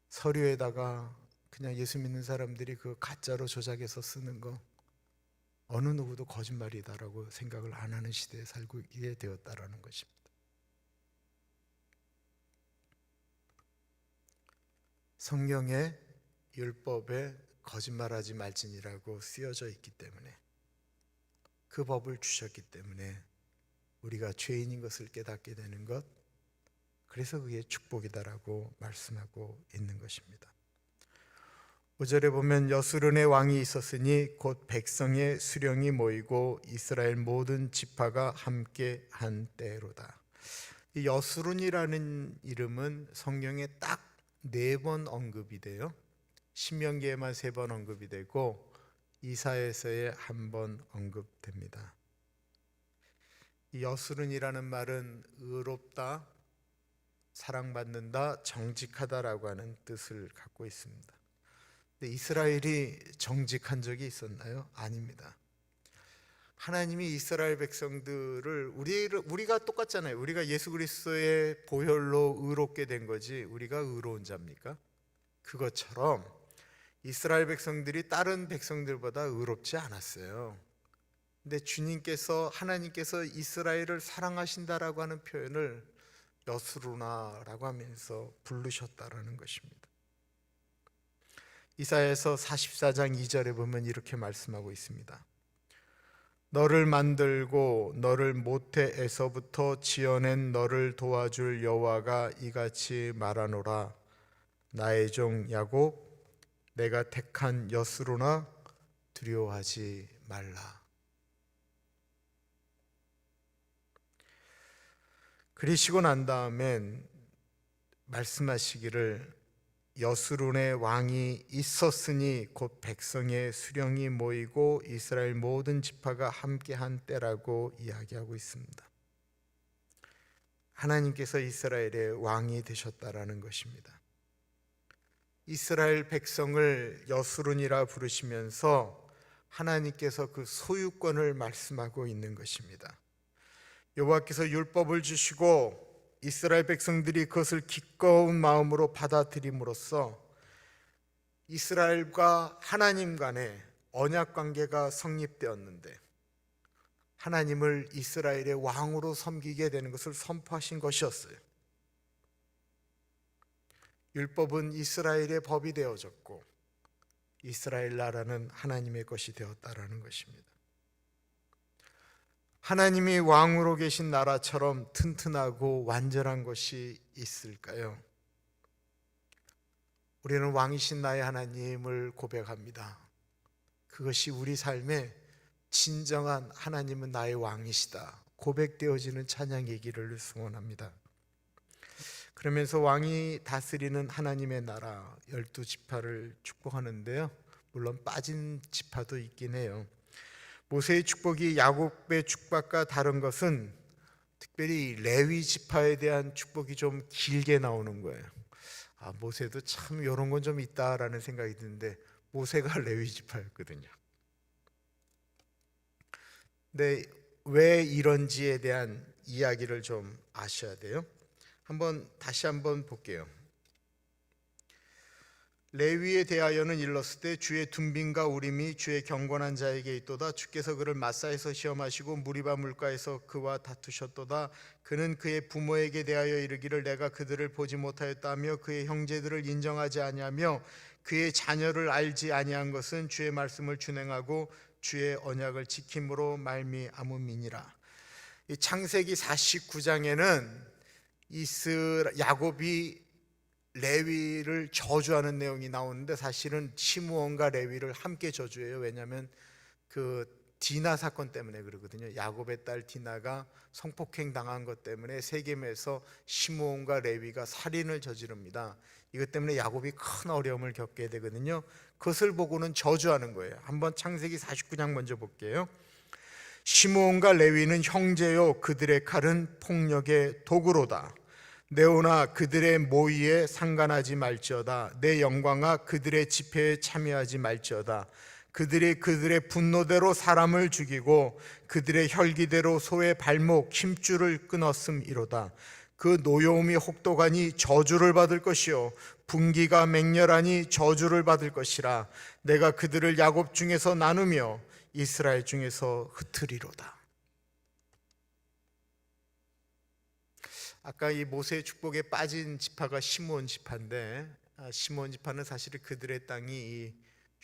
서류에다가 그냥 예수 믿는 사람들이 그 가짜로 조작해서 쓰는 거 어느 누구도 거짓말이다라고 생각을 안 하는 시대에 살고 있게 되었다라는 것입니다. 성경에 율법에 거짓말하지 말지니라고 쓰여져 있기 때문에, 그 법을 주셨기 때문에 우리가 죄인인 것을 깨닫게 되는 것, 그래서 그게 축복이다라고 말씀하고 있는 것입니다. 5절에 보면 여수론의 왕이 있었으니 곧 백성의 수령이 모이고 이스라엘 모든 지파가 함께 한 때로다. 이 여수론이라는 이름은 성경에 딱 4번 언급이 돼요. 신명기에만 3번 언급이 되고 이사야서에 1번 언급됩니다. 이 여수론이라는 말은 의롭다, 사랑받는다, 정직하다라고 하는 뜻을 갖고 있습니다. 근데 이스라엘이 정직한 적이 있었나요? 아닙니다. 하나님이 이스라엘 백성들을 우리가 똑같잖아요. 우리가 예수 그리스도의 보혈로 의롭게 된 거지 우리가 의로운 자입니까? 그것처럼 이스라엘 백성들이 다른 백성들보다 의롭지 않았어요. 근데 하나님께서 이스라엘을 사랑하신다라고 하는 표현을 여수루나라고 하면서 부르셨다라는 것입니다. 이사야서 44장 2절에 보면 이렇게 말씀하고 있습니다. 너를 만들고 너를 모태에서부터 지어낸 너를 도와줄 여호와가 이같이 말하노라. 나의 종 야곱, 내가 택한 여수루나 두려워하지 말라. 그리시고 난 다음엔 말씀하시기를 여수론의 왕이 있었으니 곧 백성의 수령이 모이고 이스라엘 모든 지파가 함께한 때라고 이야기하고 있습니다. 하나님께서 이스라엘의 왕이 되셨다라는 것입니다. 이스라엘 백성을 여수론이라 부르시면서 하나님께서 그 소유권을 말씀하고 있는 것입니다. 여호와께서 율법을 주시고 이스라엘 백성들이 그것을 기꺼운 마음으로 받아들임으로써 이스라엘과 하나님 간의 언약 관계가 성립되었는데, 하나님을 이스라엘의 왕으로 섬기게 되는 것을 선포하신 것이었어요. 율법은 이스라엘의 법이 되어졌고 이스라엘 나라는 하나님의 것이 되었다라는 것입니다. 하나님이 왕으로 계신 나라처럼 튼튼하고 완전한 것이 있을까요? 우리는 왕이신 나의 하나님을 고백합니다. 그것이 우리 삶의 진정한 하나님은 나의 왕이시다 고백되어지는 찬양의 길을 소원합니다. 그러면서 왕이 다스리는 하나님의 나라 12지파를 축복하는데요, 물론 빠진 지파도 있긴 해요. 모세의 축복이 야곱의 축복과 다른 것은 특별히 레위 지파에 대한 축복이 좀 길게 나오는 거예요. 모세도 참 이런 건 좀 있다라는 생각이 드는데 모세가 레위 지파였거든요. 근데 왜 이런지에 대한 이야기를 좀 아셔야 돼요. 다시 한번 볼게요. 레위에 대하여는 일렀을 때 주의 둔빈과 우림이 주의 경건한 자에게 있도다. 주께서 그를 마사에서 시험하시고 무리바 물가에서 그와 다투셨도다. 그는 그의 부모에게 대하여 이르기를 내가 그들을 보지 못하였다며 그의 형제들을 인정하지 아니하며 그의 자녀를 알지 아니한 것은 주의 말씀을 준행하고 주의 언약을 지킴으로 말미암음이니라. 창세기 49장에는 야곱이 레위를 저주하는 내용이 나오는데 사실은 시므온과 레위를 함께 저주해요. 왜냐하면 그 디나 사건 때문에 그러거든요. 야곱의 딸 디나가 성폭행 당한 것 때문에 세겜에서 시므온과 레위가 살인을 저지릅니다. 이것 때문에 야곱이 큰 어려움을 겪게 되거든요. 그것을 보고는 저주하는 거예요. 한번 창세기 49장 먼저 볼게요. 시므온과 레위는 형제요, 그들의 칼은 폭력의 도구로다. 네오나 그들의 모의에 상관하지 말지어다. 내 영광아 그들의 집회에 참여하지 말지어다. 그들의 분노대로 사람을 죽이고 그들의 혈기대로 소의 발목 힘줄을 끊었음이로다. 그 노여움이 혹독하니 저주를 받을 것이요 분기가 맹렬하니 저주를 받을 것이라. 내가 그들을 야곱 중에서 나누며 이스라엘 중에서 흩으리로다. 아까 이 모세의 축복에 빠진 지파가 시므온 지파인데, 시므온 지파는 사실 그들의 땅이 이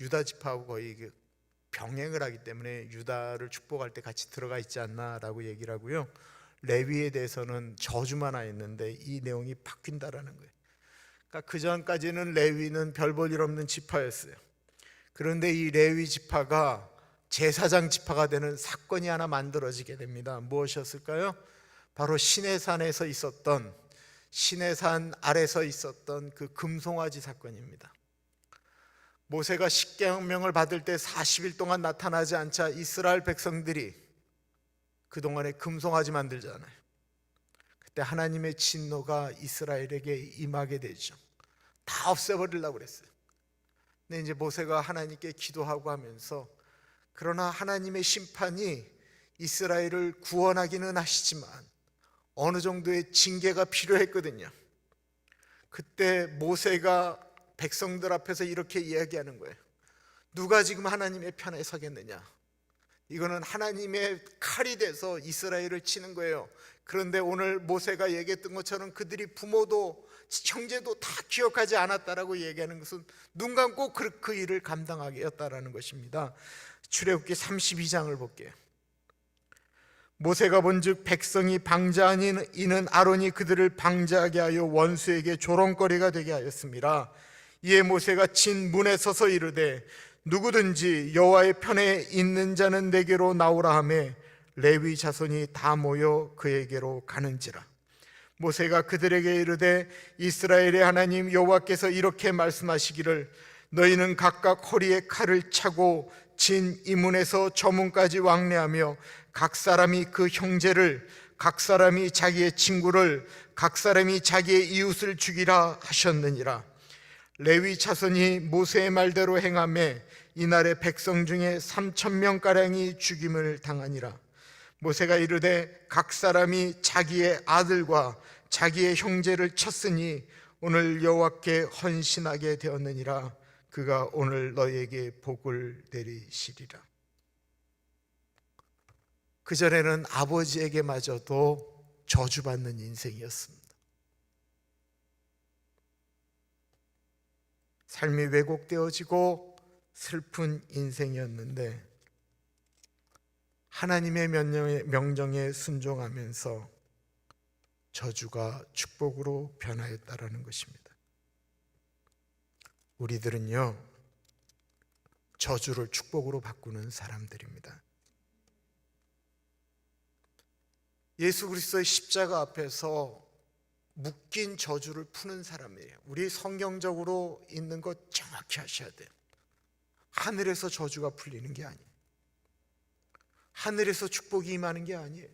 유다 지파하고 거의 병행을 하기 때문에 유다를 축복할 때 같이 들어가 있지 않나라고 얘기를 하고요. 레위에 대해서는 저주만 하였는데 이 내용이 바뀐다라는 거예요. 그러니까 그 전까지는 레위는 별 볼 일 없는 지파였어요. 그런데 이 레위 지파가 제사장 지파가 되는 사건이 하나 만들어지게 됩니다. 무엇이었을까요? 바로 시내산에서 있었던, 시내산 아래서 있었던 그 금송아지 사건입니다. 모세가 십계명을 받을 때 40일 동안 나타나지 않자 이스라엘 백성들이 그동안에 금송아지 만들잖아요. 그때 하나님의 진노가 이스라엘에게 임하게 되죠. 다 없애버리려고 그랬어요. 근데 이제 모세가 하나님께 기도하고 하면서, 그러나 하나님의 심판이 이스라엘을 구원하기는 하시지만 어느 정도의 징계가 필요했거든요. 그때 모세가 백성들 앞에서 이렇게 이야기하는 거예요. 누가 지금 하나님의 편에 서겠느냐? 이거는 하나님의 칼이 돼서 이스라엘을 치는 거예요. 그런데 오늘 모세가 얘기했던 것처럼 그들이 부모도 형제도 다 기억하지 않았다라고 얘기하는 것은 눈 감고 그 일을 감당하겠다라는 것입니다. 출애굽기 32장을 볼게요. 모세가 본즉 백성이 방자하니 이는 아론이 그들을 방자하게 하여 원수에게 조롱거리가 되게 하였습니다. 이에 모세가 진 문에 서서 이르되 누구든지 여호와의 편에 있는 자는 내게로 나오라 하매 레위 자손이 다 모여 그에게로 가는지라. 모세가 그들에게 이르되 이스라엘의 하나님 여호와께서 이렇게 말씀하시기를 너희는 각각 허리에 칼을 차고 진 이 문에서 저 문까지 왕래하며 각 사람이 그 형제를, 각 사람이 자기의 친구를, 각 사람이 자기의 이웃을 죽이라 하셨느니라. 레위 자손이 모세의 말대로 행하매 이날의 백성 중에 3,000명가량이 죽임을 당하니라. 모세가 이르되 각 사람이 자기의 아들과 자기의 형제를 쳤으니 오늘 여호와께 헌신하게 되었느니라. 그가 오늘 너희에게 복을 내리시리라. 그전에는 아버지에게마저도 저주받는 인생이었습니다. 삶이 왜곡되어지고 슬픈 인생이었는데 하나님의 명령에 순종하면서 저주가 축복으로 변하였다라는 것입니다. 우리들은요, 저주를 축복으로 바꾸는 사람들입니다. 예수 그리스도의 십자가 앞에서 묶인 저주를 푸는 사람이에요. 우리 성경적으로 있는 것 정확히 하셔야 돼요. 하늘에서 저주가 풀리는 게 아니에요. 하늘에서 축복이 임하는 게 아니에요.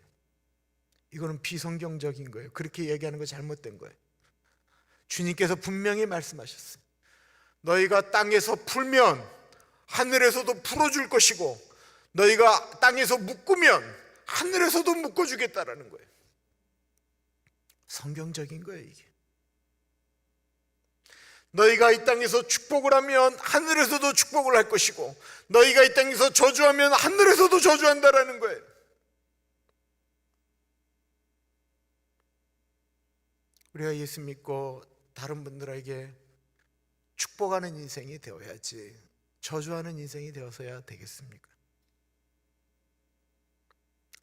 이거는 비성경적인 거예요. 그렇게 얘기하는 거 잘못된 거예요. 주님께서 분명히 말씀하셨어요. 너희가 땅에서 풀면 하늘에서도 풀어줄 것이고 너희가 땅에서 묶으면 하늘에서도 묶어주겠다라는 거예요. 성경적인 거예요, 이게. 너희가 이 땅에서 축복을 하면 하늘에서도 축복을 할 것이고 너희가 이 땅에서 저주하면 하늘에서도 저주한다라는 거예요. 우리가 예수 믿고 다른 분들에게 축복하는 인생이 되어야지 저주하는 인생이 되어서야 되겠습니까?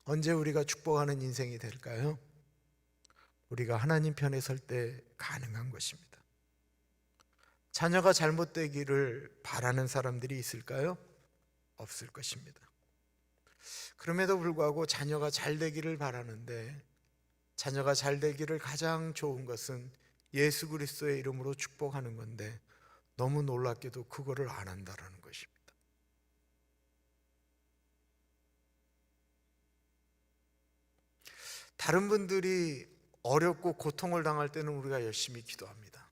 언제 우리가 축복하는 인생이 될까요? 우리가 하나님 편에 설 때 가능한 것입니다. 자녀가 잘못되기를 바라는 사람들이 있을까요? 없을 것입니다. 그럼에도 불구하고 자녀가 잘 되기를 바라는데, 자녀가 잘 되기를 가장 좋은 것은 예수 그리스도의 이름으로 축복하는 건데, 너무 놀랍게도 그거를 안 한다라는 것입니다. 다른 분들이 어렵고 고통을 당할 때는 우리가 열심히 기도합니다.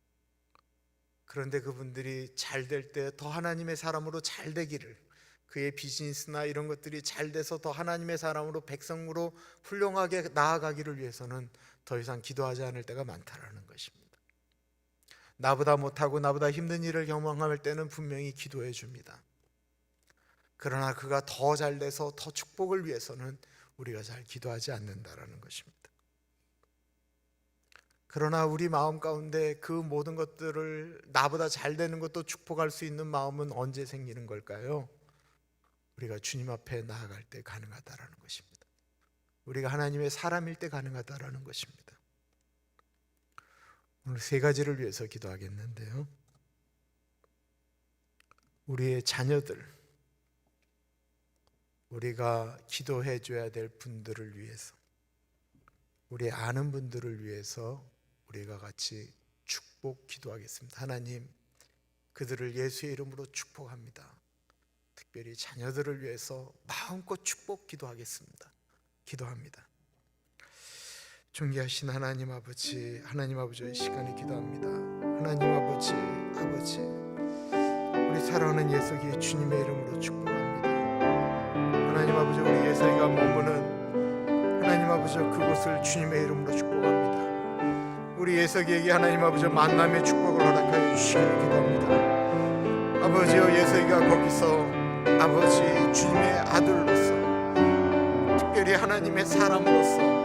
그런데 그분들이 잘 될 때 더 하나님의 사람으로 잘 되기를, 그의 비즈니스나 이런 것들이 잘 돼서 더 하나님의 사람으로, 백성으로 훌륭하게 나아가기를 위해서는 더 이상 기도하지 않을 때가 많다라는 것입니다. 나보다 못하고 나보다 힘든 일을 경험할 때는 분명히 기도해 줍니다. 그러나 그가 더 잘 돼서 더 축복을 위해서는 우리가 잘 기도하지 않는다라는 것입니다. 그러나 우리 마음 가운데 그 모든 것들을, 나보다 잘 되는 것도 축복할 수 있는 마음은 언제 생기는 걸까요? 우리가 주님 앞에 나아갈 때 가능하다라는 것입니다. 우리가 하나님의 사람일 때 가능하다라는 것입니다. 오늘 세 가지를 위해서 기도하겠는데요, 우리의 자녀들, 우리가 기도해 줘야 될 분들을 위해서, 우리 아는 분들을 위해서 우리가 같이 축복 기도하겠습니다. 하나님, 그들을 예수의 이름으로 축복합니다. 특별히 자녀들을 위해서 마음껏 축복 기도하겠습니다. 기도합니다. 존귀하신 하나님 아버지, 하나님 아버지의 시간에 기도합니다. 하나님 아버지, 우리 사랑하는 예석이 주님의 이름으로 축복합니다. 하나님 아버지, 우리 예석이가 머무는 하나님 아버지 그곳을 주님의 이름으로 축복합니다. 우리 예석이에게 하나님 아버지 만남의 축복을 허락하여 주시기를 기도합니다. 아버지여, 예석이가 거기서 아버지 주님의 아들로서, 특별히 하나님의 사람으로서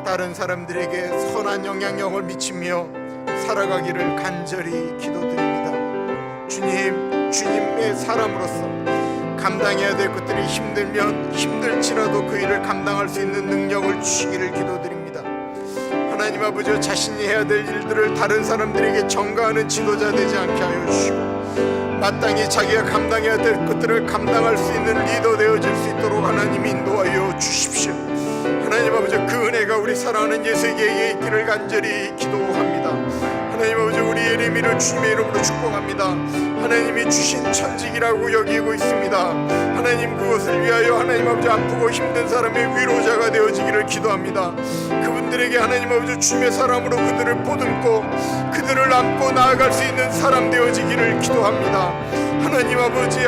다른 사람들에게 선한 영향력을 미치며 살아가기를 간절히 기도드립니다. 주님의 사람으로서 감당해야 될 것들이 힘들면 힘들지라도 그 일을 감당할 수 있는 능력을 주시기를 기도드립니다. 하나님 아버지, 자신이 해야 될 일들을 다른 사람들에게 전가하는 지도자 되지 않게 하여 주시고, 마땅히 자기가 감당해야 될 것들을 감당할 수 있는 리더 되어질 수 있도록 하나님 인도하여 주십시오. 하나님 아버지, 그 은혜가 우리 사랑하는 예수에게 있기를 간절히 기도합니다. 하나님 아버지, 우리 예레미를 주님의 이름으로 축복합니다. 하나님이 주신 천직이라고 여기고 있습니다. 하나님, 그것을 위하여 하나님 아버지 아프고 힘든 사람의 위로자가 되어지기를 기도합니다. 그분들에게 하나님 아버지 주님의 사람으로 그들을 보듬고 그들을 안고 나아갈 수 있는 사람 되어지기를 기도합니다. 하나님 아버지,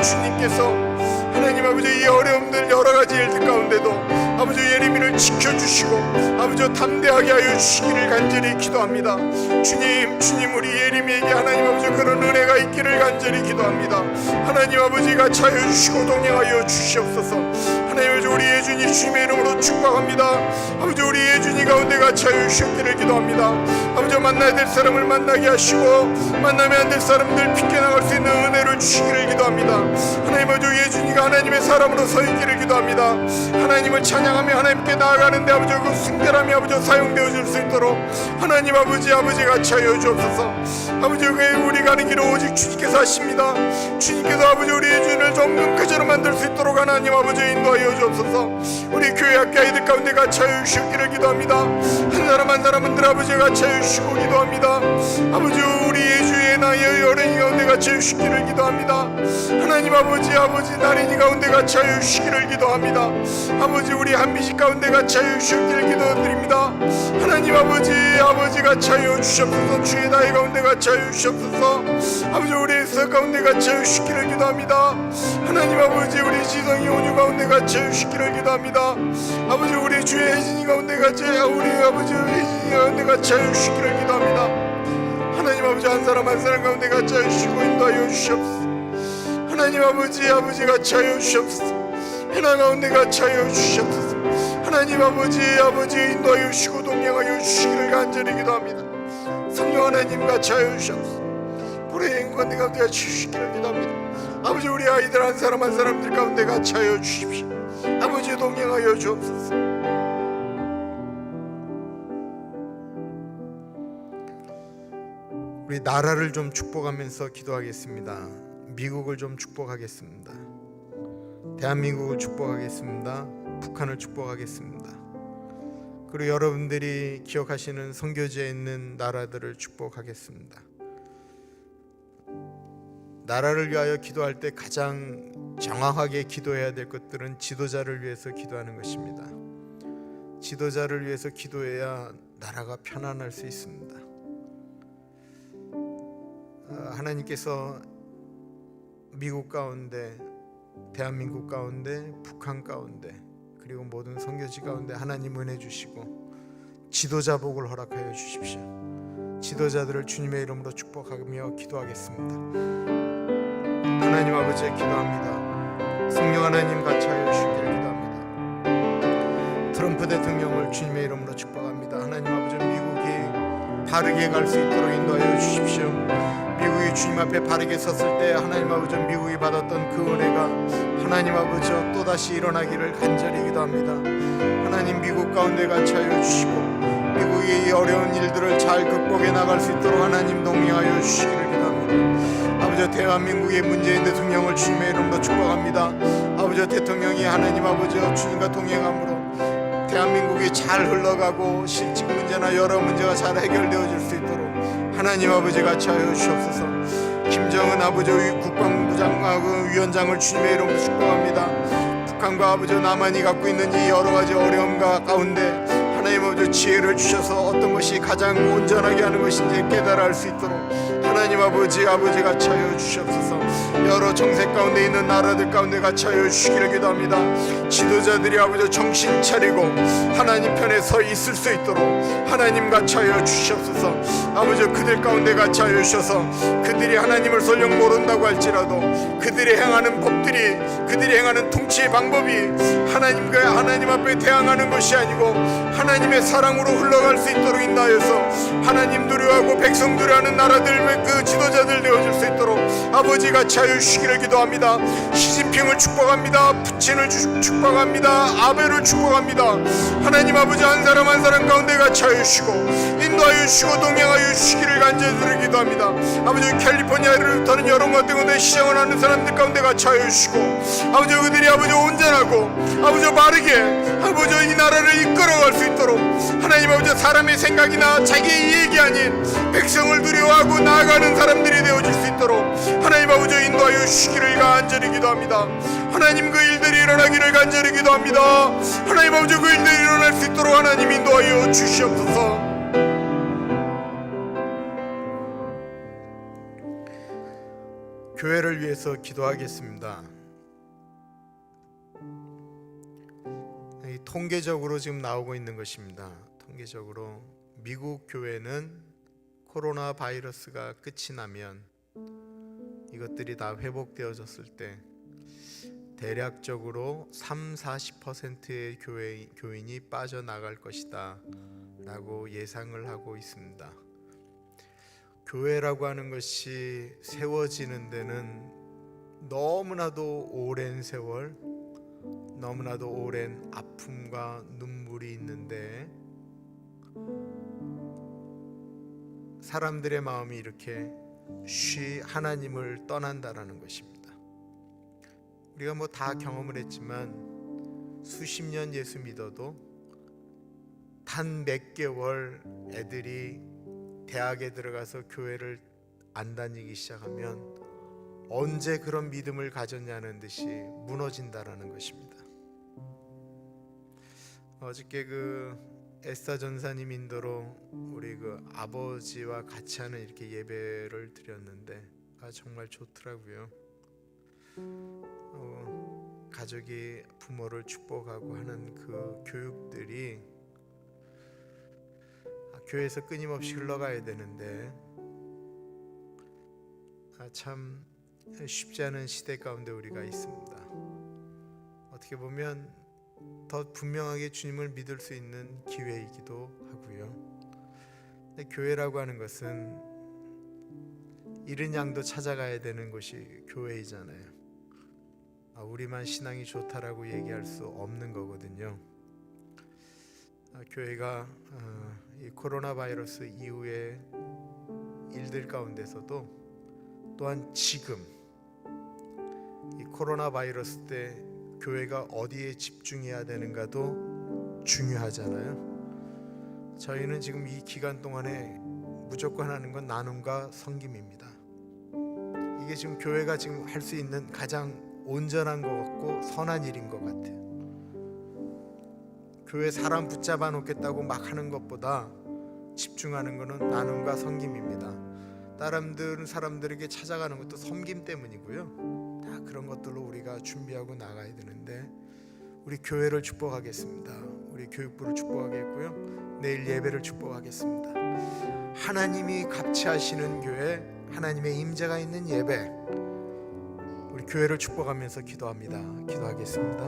주님께서 하나님 아버지 이 어려움들 여러 가지 일들 가운데도 아버지 예레미를 지켜주시고 아버지 담대하게 하여 주시기를 간절히 기도합니다. 주님 우리 예레미에게 하나님 아버지 그런 은혜가 있기를 간절히 기도합니다. 하나님 아버지가 차여 주시고 동행하여 주시옵소서. 하나님 아버지, 우리 예준이 주님의 이름으로 축복합니다. 아버지, 우리 예준이 가운데 같이 하여 주시기를 기도합니다. 아버지, 만나야 될 사람을 만나게 하시고 만나면 안 될 사람들 비껴나갈 수 있는 은혜를 주시기를 기도합니다. 하나님 아버지, 예준이가 하나님의 사람으로 서 있기를 기도합니다. 하나님을 찬양하며 하나님께 나아가는데 아버지 그 순결함이 아버지 사용되어질 수 있도록 하나님 아버지가 차여 주옵소서. 아버지, 우리 가는 길은 오직 주님께서 하십니다. 주님께서 아버지 우리 예준을 정금 그저로 만들 수 있도록 하나님 아버지 인도하여 주옵소서. 우리 교회 학교 아이들 가운데 같이 하여 주시기를 기도합니다. 한 사람 한 사람들 아버지가 같이 하여 주시고 기도합니다. 아버지, 우리 예주의 나의 어린이 가운데 같이 하여 주시기를 기도합니다. 하나님 아버지 나린이 가운데 같이 하여 주시기를 기도합니다. 아버지, 우리 한미식 가운데 같이 하여 주시기를 기도드립니다. 하나님 아버지 같이 하여 주시옵소서. 주의 나이 가운데 같이 하여 주시옵소서. 아버지, 우리 에서 가운데 같이 하여 주시기를 기도합니다. 하나님 아버지, 우리 지성이 온유 가운데 같이 하여 주시기를 기도합니다. 아버지, 우리 주의 혜진이 가운데 같이 우리 아버지 혜진이 가운데 같이 하여 주시기를 기도합니다. 하나님 아버지, 한 사람 한 사람 가운데 같이 하여 주시고 인도하여 주시옵소서. 하나님 아버지 같이 하여 주시옵소서. 해나 가운데 같이 하여 주시옵소서. 하나님 아버지 인도하여 주시고 동행하여 주시기를 간절히 기도합니다. 성령 하나님 같이 하여 주시옵소서. 불의 인간 가운데 같이 주시기를 기도합니다. 아버지, 우리 아이들 한 사람 한 사람들 가운데 같이 하여 주십시오. 아버지, 동행하여 주옵소서. 우리 나라를 좀 축복하면서 기도하겠습니다. 미국을 좀 축복하겠습니다. 대한민국을 축복하겠습니다. 북한을 축복하겠습니다. 그리고 여러분들이 기억하시는 선교지에 있는 나라들을 축복하겠습니다. 나라를 위하여 기도할 때 가장 정확하게 기도해야 될 것들은 지도자를 위해서 기도하는 것입니다. 지도자를 위해서 기도해야 나라가 편안할 수 있습니다. 하나님께서 미국 가운데, 대한민국 가운데, 북한 가운데, 그리고 모든 선교지 가운데 하나님 은혜 주시고 지도자 복을 허락하여 주십시오. 지도자들을 주님의 이름으로 축복하며 기도하겠습니다. 하나님 아버지 기도합니다. 성령 하나님 같이 하여 주시기를 기도합니다. 트럼프 대통령을 주님의 이름으로 축복합니다. 하나님 아버지 미국이 바르게 갈 수 있도록 인도하여 주십시오. 미국이 주님 앞에 바르게 섰을 때 하나님 아버지 미국이 받았던 그 은혜가 하나님 아버지 또다시 일어나기를 간절히 기도합니다. 하나님 미국 가운데 같이 하여 주시고 미국의 이 어려운 일들을 잘 극복해 나갈 수 있도록 하나님 동행하여 주시기를 기도합니다. 아버지 대한민국의 문재인 대통령을 주님의 이름으로 축복합니다. 아버지 대통령이 하나님 아버지 주님과 동행함으로 대한민국이 잘 흘러가고 실직 문제나 여러 문제가 잘 해결되어질 수 있도록 하나님 아버지 같이 하여 주옵소서. 김정은 아버지 국방부장하고 위원장을 주님의 이름으로 축복합니다. 북한과 아버지 남한이 갖고 있는 이 여러 가지 어려움과 가운데 하나님 아버지 지혜를 주셔서 어떤 것이 가장 온전하게 하는 것인지 깨달아 알 수 있도록 하나님 아버지 같이 하여 주시옵소서. 여러 정색 가운데 있는 나라들 가운데 같이 하여 주시기를 기도합니다. 지도자들이 아버지 정신 차리고 하나님 편에 서 있을 수 있도록 하나님 같이 하여 주시옵소서. 아버지 그들 가운데 같이 하여 주셔서 그들이 하나님을 설령 모른다고 할지라도 그들이 행하는 법들이, 그들이 행하는 통치의 방법이 하나님 앞에 대항하는 것이 아니고 하나님의 사랑으로 흘러갈 수 있도록 인도하여서 하나님 두려워하고 백성 두려워하는 나라들 그 지도자들 되어줄 수 있도록 아버지 같이 하여 주시기를 기도합니다. 시진핑을 축복합니다. 푸틴을 축복합니다. 아베를 축복합니다. 하나님 아버지 한 사람 한 사람 가운데 같이 하여 주시고 인도하여 주시고 동행하여 주시기를 간절히 기도합니다. 아버지 캘리포니아를 여러 군데 시장을 하는 사람들 가운데 같이 하여 주시고 아버지 그들이 아버지 온전하고 아버지 바르게 아버지 이 나라를 이끌어갈 수 있도록 하나님 아버지 사람의 생각이나 자기의 이익이 아닌 백성을 두려워하고 나아가는 사람들이 되어줄 수 있도록 하나님 아버지 인도하여 주시기를 간절히 기도합니다. 하나님 그 일들이 일어나기를 간절히 기도합니다. 하나님 아버지 그 일들이 일어날 수 있도록 하나님 인도하여 주시옵소서. 교회를 위해서 기도하겠습니다. 통계적으로 지금 나오고 있는 것입니다. 통계적으로 미국 교회는 코로나 바이러스가 끝이 나면 이것들이 다 회복되어졌을 때 대략적으로 30-40%의 교인이 빠져나갈 것이다 라고 예상을 하고 있습니다. 교회라고 하는 것이 세워지는 데는 너무나도 오랜 세월, 너무나도 오랜 아픔과 눈물이 있는데 사람들의 마음이 이렇게 하나님을 떠난다라는 것입니다. 우리가 다 경험을 했지만 수십 년 예수 믿어도 단 몇 개월 애들이 대학에 들어가서 교회를 안 다니기 시작하면 언제 그런 믿음을 가졌냐는 듯이 무너진다라는 것입니다. 어저께 에스더 전사님 인도로 우리 아버지와 같이 하는 이렇게 예배를 드렸는데 정말 좋더라고요. 가족이 부모를 축복하고 하는 그 교육들이 교회에서 끊임없이 흘러가야 되는데 참 쉽지 않은 시대 가운데 우리가 있습니다. 어떻게 보면 더 분명하게 주님을 믿을 수 있는 기회이기도 하고요. 근데 교회라고 하는 것은 잃은 양도 찾아가야 되는 곳이 교회이잖아요. 우리만 신앙이 좋다라고 얘기할 수 없는 거거든요. 교회가 이 코로나 바이러스 이후의 일들 가운데서도 또한 지금 이 코로나 바이러스 때 교회가 어디에 집중해야 되는가도 중요하잖아요. 저희는 지금 이 기간 동안에 무조건 하는 건 나눔과 섬김입니다. 이게 지금 교회가 지금 할 수 있는 가장 온전한 것 같고 선한 일인 것 같아요. 교회 사람 붙잡아 놓겠다고 막 하는 것보다 집중하는 것은 나눔과 섬김입니다. 다른 사람들에게 찾아가는 것도 섬김 때문이고요. 다 그런 것들로 우리가 준비하고 나가야 되는데, 우리 교회를 축복하겠습니다. 우리 교육부를 축복하겠고요. 내일 예배를 축복하겠습니다. 하나님이 갑치하시는 교회, 하나님의 임재가 있는 예배, 우리 교회를 축복하면서 기도하겠습니다.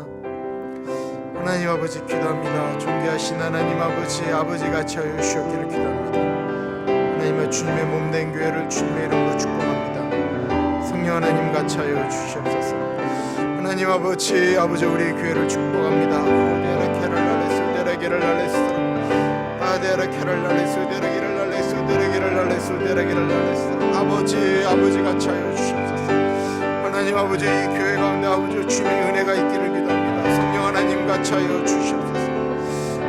하나님 아버지 기도합니다. 존귀하신 하나님 아버지, 아버지 같이 하여 주시옵기를 기도합니다. 하나님의 주님의 몸된 교회를 주님의 이름으로 축복합니다. 성령 하나님 같이 하여 주시옵소서. 하나님 아버지, 아버지 우리 교회를 축복합니다. 아버지 같이 하여 주시옵소서. 하나님 아버지, 이 교회 가운데 아버지 주님의 은혜가 있기를 기도합니다. 성령 하나님 같이 하여 주시옵소서.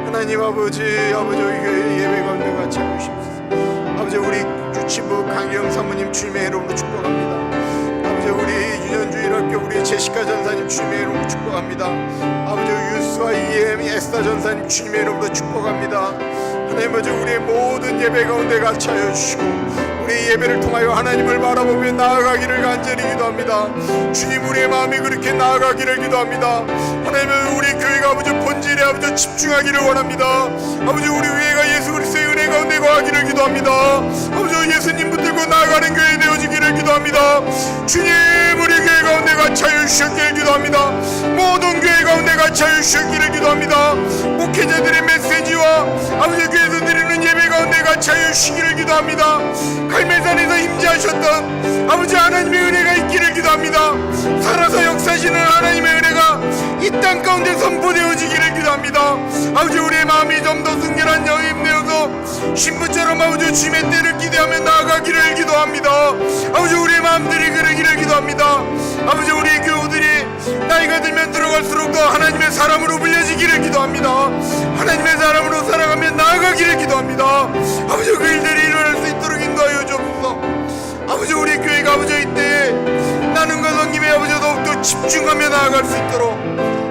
하나님 아버지, 아버지 우리 교회 예배 가운데 같이 하여 주시옵소서. 아버지 우리 유치부 강경 사모님 주님의 이름으로 축복합니다. 아버지 우리 유년주일학교 우리 제시카 전사님 주님의 이름으로 축복합니다. 아버지 유스와 EM 에스타 전사님 주님의 이름으로 축복합니다. 하나님 아버지 우리의 모든 예배 가운데 같이 하여 주시고, 우리 예배를 통하여 하나님을 바라보며 나아가기를 간절히 기도합니다. 주님, 우리의 마음이 그렇게 나아가기를 기도합니다. 하나님, 우리 교회가 아버지 본질에 아버지 집중하기를 원합니다. 아버지 우리 교회가 예수 그리스도의 은혜 가운데 거하기를 기도합니다. 아버지 예수님 붙들고 나아가는 교회 되어지기를 기도합니다. 주님, 우리 교회 가운데 같이 하여 주셨기를 기도합니다. 모든 교회 가운데 같이 하여 주셨기를 기도합니다. 목회자들의 메시지와 아버지 교회에서 드리는 예배 가운데 같이 하여 주시기를 기도합니다. 갈매산에서 임재하셨던 아버지 하나님의 은혜가 있기를 기도합니다. 살아서 역사하시는 하나님의 은혜가 이 땅 가운데 선포되어지기를 기도합니다. 아버지 우리의 마음이 좀 더 승결한 영임 되어서 신부처럼 아버지 주님의 때를 기대하며 나아가기를 기도합니다. 아버지 우리의 마음들이 그러기를 기도합니다. 아버지 우리 교우들이 나이가 들면 들어갈수록 더 하나님의 사람으로 불려지기를 기도합니다. 하나님의 사람으로 살아가며 나아가기를 기도합니다. 아버지 그 일들이 일어날 수 있도록 인도하여 주옵소서. 아버지 우리 교회가 아버지 이때 나눔과 섬김에 아버지 더욱더 집중하며 나아갈 수 있도록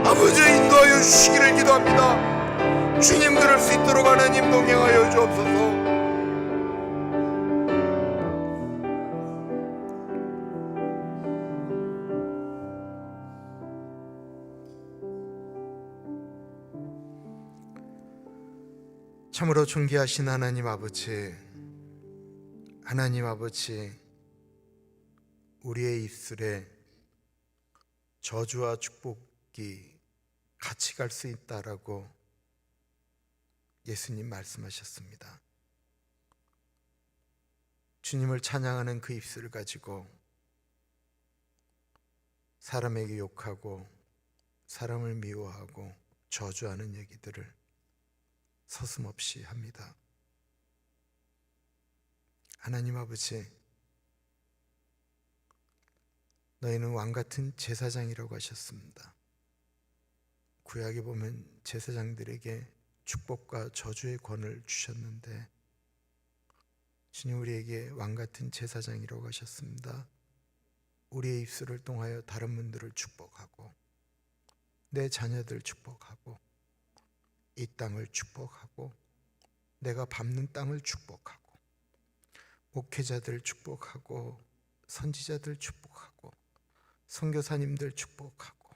아버지 인도하여 주시기를 기도합니다. 주님 그럴 수 있도록 하나님 동행하여 주옵소서. 참으로 존귀하신 하나님 아버지, 하나님 아버지, 우리의 입술에 저주와 축복이 같이 갈 수 있다라고 예수님 말씀하셨습니다. 주님을 찬양하는 그 입술을 가지고 사람에게 욕하고 사람을 미워하고 저주하는 얘기들을 서슴없이 합니다. 하나님 아버지, 너희는 왕같은 제사장이라고 하셨습니다. 구약에 보면 제사장들에게 축복과 저주의 권을 주셨는데, 주님 우리에게 왕같은 제사장이라고 하셨습니다. 우리의 입술을 통하여 다른 분들을 축복하고 내 자녀들 축복하고 이 땅을 축복하고 내가 밟는 땅을 축복하고 목회자들 축복하고 선지자들 축복하고 선교사님들 축복하고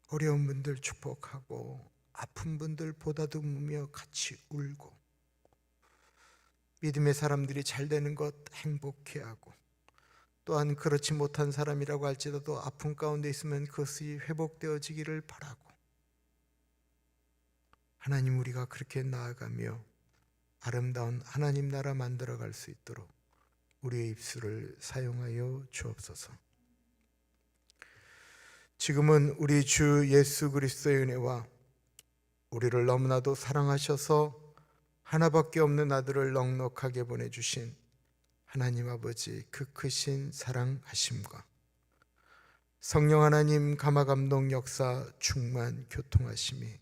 어려운 분들 축복하고 아픈 분들 보다듬으며 같이 울고 믿음의 사람들이 잘 되는 것 행복해하고 또한 그렇지 못한 사람이라고 할지라도 아픔 가운데 있으면 그것이 회복되어지기를 바라고 하나님 우리가 그렇게 나아가며 아름다운 하나님 나라 만들어갈 수 있도록 우리의 입술을 사용하여 주옵소서. 지금은 우리 주 예수 그리스도의 은혜와 우리를 너무나도 사랑하셔서 하나밖에 없는 아들을 넉넉하게 보내주신 하나님 아버지 그 크신 사랑하심과 성령 하나님 감화감동 역사 충만 교통하심이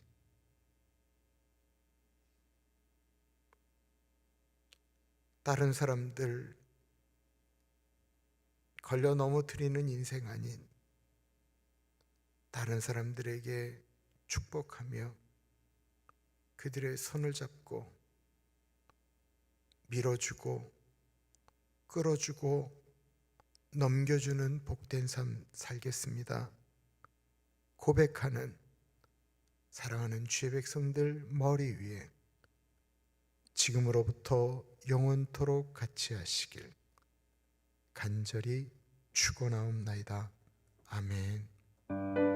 다른 사람들 걸려 넘어뜨리는 인생 아닌 다른 사람들에게 축복하며 그들의 손을 잡고 밀어주고 끌어주고 넘겨주는 복된 삶 살겠습니다. 고백하는 사랑하는 주의 백성들 머리 위에 지금으로부터 영원토록 같이 하시길 간절히 축원하옵나이다. 아멘.